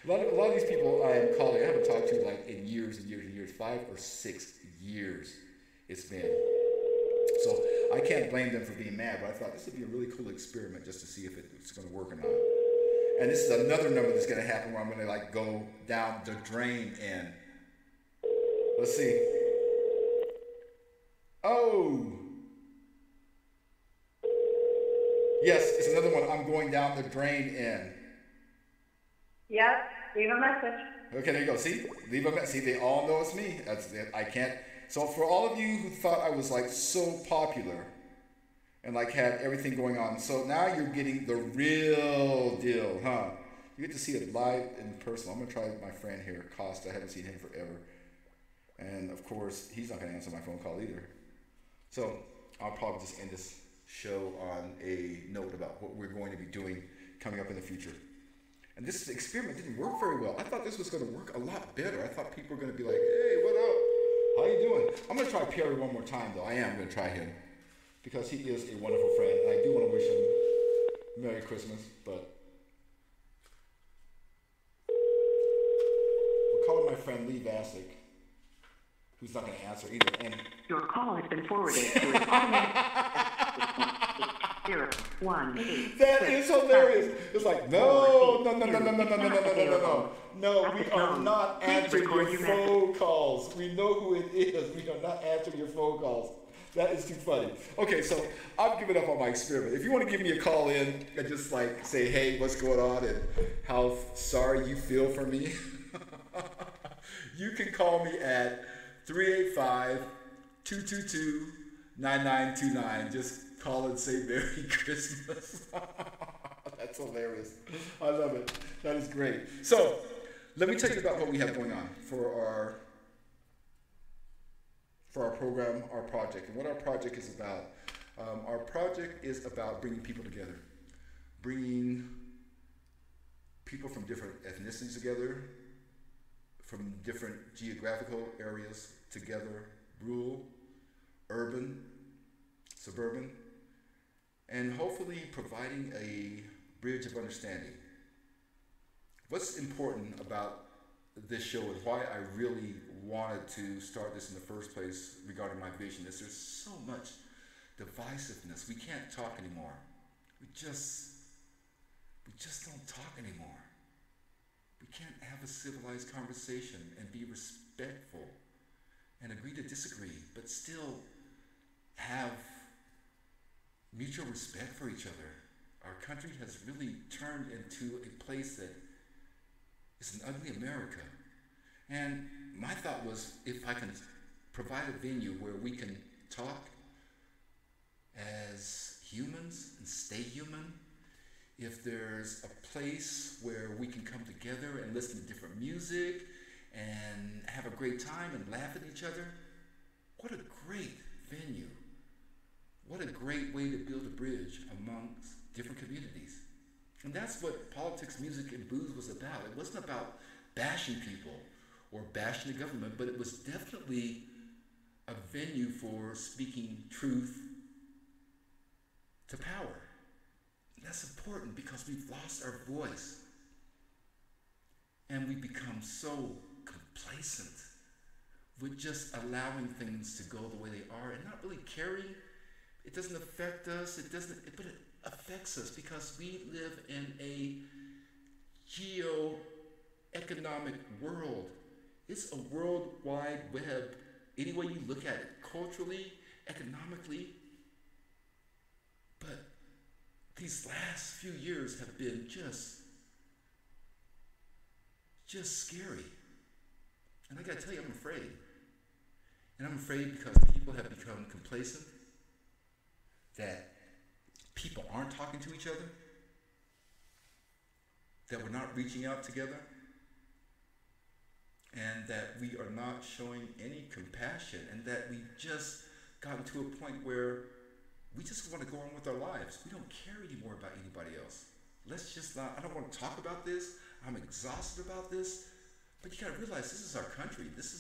A lot of these people I am calling, I haven't talked to like in years and years and years, 5 or 6 years it's been. So I can't blame them for being mad, but I thought this would be a really cool experiment just to see if it's going to work or not. And this is another number that's going to happen where I'm going to like go down the drain end. Let's see. Oh. Yes, it's another one. I'm going down the drain end. Yep, leave a message. Okay, there you go. See? Leave a message. See, they all know it's me. That's it. I can't. So for all of you who thought I was like so popular and like had everything going on, so now you're getting the real deal, huh? You get to see it live in person. I'm going to try my friend here, Costa. I haven't seen him forever. And of course, he's not going to answer my phone call either. So I'll probably just end this show on a note about what we're going to be doing coming up in the future. And this experiment didn't work very well. I thought this was going to work a lot better. I thought people were going to be like, hey, what up? How you doing? I'm going to try Perry one more time, though. I am going to try him because he is a wonderful friend. And I do want to wish him Merry Christmas, but we're calling my friend Lee Vassick, who's not going to answer either. And Your call has been forwarded to an automatic 018. that is hilarious. It's like, no, we are not answering your phone calls. We know who it is. We are not answering your phone calls. That is too funny. Okay, so I've given up on my experiment. If you want to give me a call in and just like say, hey, what's going on and how sorry you feel for me, you can call me at 385-222-9929. Just call and say Merry Christmas. That's hilarious. I love it. That is great. So let me tell you about what we have going on for our for our program, our project, and what our project is about. Our project is about bringing people together, bringing people from different ethnicities together, from different geographical areas together, rural, urban, suburban, and hopefully providing a bridge of understanding. What's important about this show and why I really wanted to start this in the first place regarding my vision is there's so much divisiveness. We can't talk anymore. We just don't talk anymore. We can't have a civilized conversation and be respectful and agree to disagree, but still have mutual respect for each other. Our country has really turned into a place that is an ugly America. And my thought was, if I can provide a venue where we can talk as humans and stay human, if there's a place where we can come together and listen to different music and have a great time and laugh at each other, what a great venue. What a great way to build a bridge amongst different communities. And that's what Politics, Music, and Booze was about. It wasn't about bashing people or bashing the government, but it was definitely a venue for speaking truth to power. And that's important because we've lost our voice. And we've become so complacent with just allowing things to go the way they are and not really caring. It doesn't affect us, but it affects us because we live in a geo-economic world. It's a worldwide web, any way you look at it, culturally, economically. But these last few years have been just scary. And I gotta tell you, I'm afraid. And I'm afraid because people have become complacent, that people aren't talking to each other, that we're not reaching out together, and that we are not showing any compassion, and that we've just gotten to a point where we just want to go on with our lives. We don't care anymore about anybody else. Let's just not, I don't want to talk about this. I'm exhausted about this. But you got to realize this is our country. This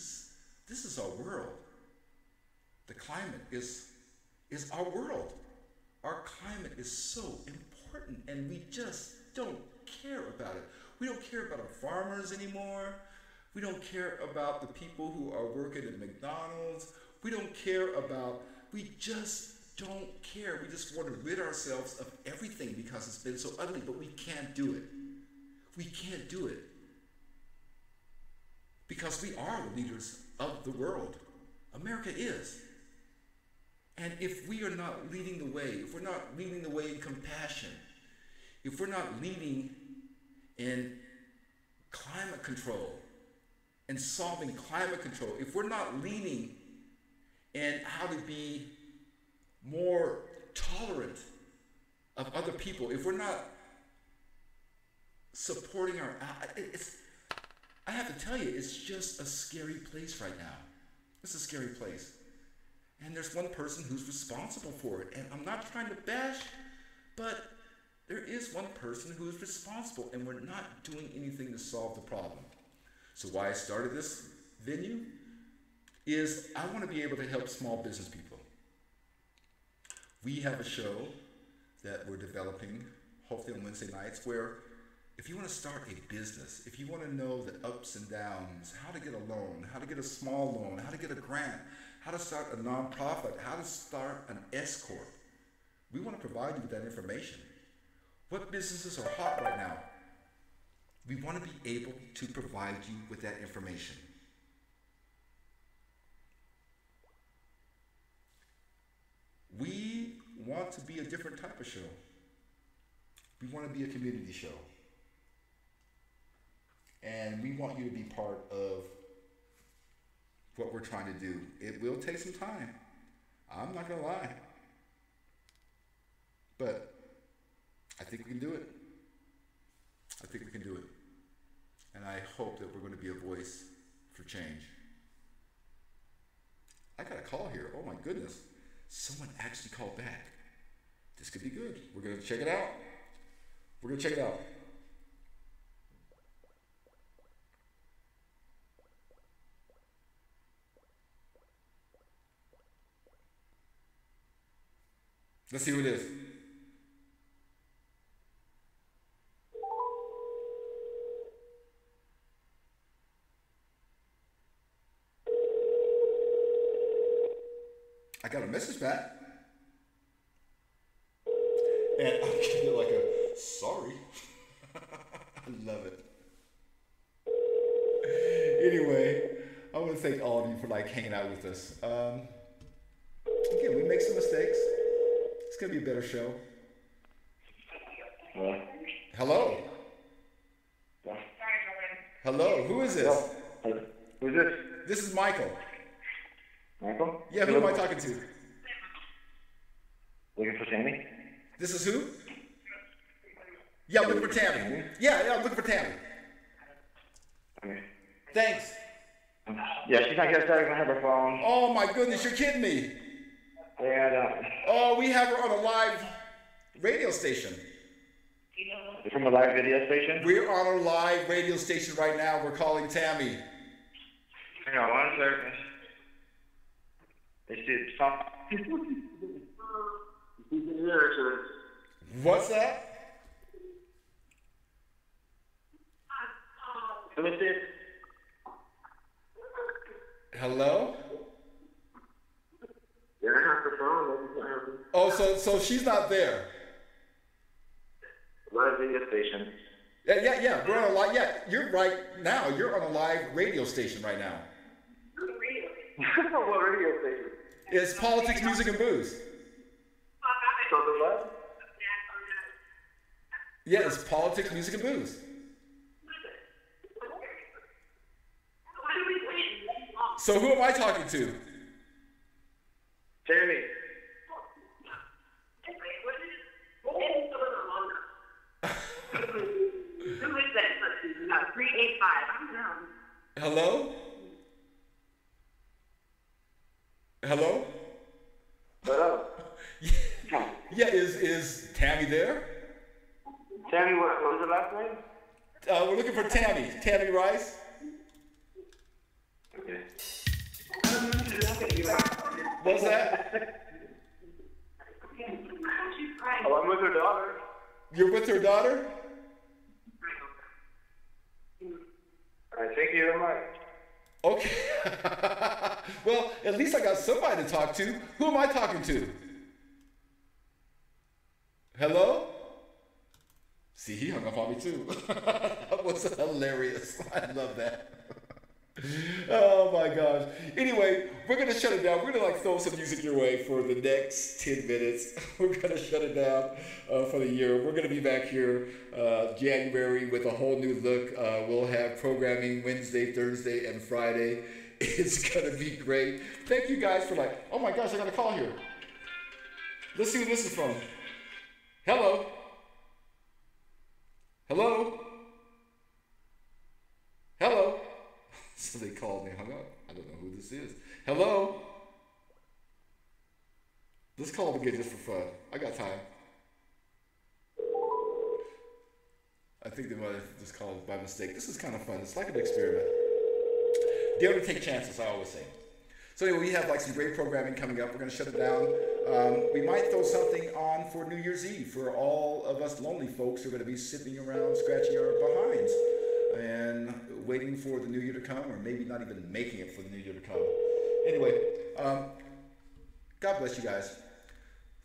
is our world. The climate is our world. Our climate is so important, and we just don't care about it. We don't care about our farmers anymore. We don't care about the people who are working at McDonald's. We just don't care. We just want to rid ourselves of everything because it's been so ugly, but we can't do it. We can't do it. Because we are the leaders of the world. America is. And if we are not leading the way, if we're not leading the way in compassion, if we're not leading in climate control and solving climate control, if we're not leading in how to be more tolerant of other people, if we're not supporting our, I have to tell you, it's just a scary place right now. It's a scary place. And there's one person who's responsible for it. And I'm not trying to bash, but there is one person who is responsible, and we're not doing anything to solve the problem. So why I started this venue is I want to be able to help small business people. We have a show that we're developing, hopefully on Wednesday nights, where if you want to start a business, if you want to know the ups and downs, how to get a loan, how to get a small loan, how to get a grant, how to start a nonprofit, how to start an S Corp, we want to provide you with that information. What businesses are hot right now? We want to be able to provide you with that information. We want to be a different type of show. We want to be a community show. And we want you to be part of what we're trying to do. It will take some time. I'm not going to lie. But I think we can do it. I think we can do it. And I hope that we're going to be a voice for change. I got a call here. Oh my goodness. Someone actually called back. This could be good. We're going to check it out. We're going to check it out. Let's see who it is. I got a message back. And I'll give it like a sorry. I love it. Anyway, I want to thank all of you for like hanging out with us. Again, we make some mistakes. It's gonna be a better show. Hello. Hello. Who is this? Who's this? This is Michael. Michael? Yeah, who am I talking to? Looking for Sammy? This is who? Yeah, I'm looking for Tammy. Yeah, I'm looking for Tammy. Okay. Thanks. Yeah, she's not here. Sorry, I don't have her phone. Oh my goodness, you're kidding me. Yeah, I don't. Oh, we have her on a live radio station. You're from a live video station? We're on a live radio station right now. We're calling Tammy. Hang on, 1 second. It's stop. What's that? Hello? Yeah, I have her phone. Oh, so she's not there. Live video station. Yeah. We're on a live. Yeah, you're right now. You're on a live radio station right now. What radio station? It's Politics, Music, and Booze. So the what? Yeah, it's Politics, Music, and Booze. So who am I talking to? Tammy. Who is that? 385. I'm down. Hello? Hello? Hello. Yeah, is Tammy there? Tammy, what was the last name? We're looking for Tammy. Tammy Rice? Okay. What's that? Oh, I'm with her daughter. You're with her daughter? All right, thank you very much. Okay. Well, at least I got somebody to talk to. Who am I talking to? Hello? See, he hung up on me too. That was hilarious. I love that. Oh my gosh. Anyway, we're going to shut it down. We're going to like throw some music your way for the next 10 minutes. We're going to shut it down for the year. We're going to be back here January with a whole new look. We'll have programming Wednesday, Thursday, and Friday. It's going to be great. Thank you guys for like, oh my gosh, I got a call here. Let's see who this is from. Hello. Hello. Hello. So they called me, hung up. I don't know who this is. Hello? Let's call them again just for fun. I got time. I think they might have just called by mistake. This is kind of fun. It's like an experiment. Dare to take chances, I always say. So anyway, we have like some great programming coming up. We're going to shut it down. We might throw something on for New Year's Eve for all of us lonely folks who are going to be sitting around scratching our behinds and waiting for the new year to come, or maybe not even making it for the new year to come. Anyway, God bless you guys.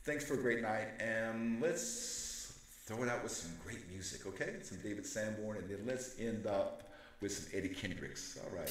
Thanks for a great night, and let's throw it out with some great music, okay? Some David Sanborn, and then let's end up with some Eddie Kendricks. All right.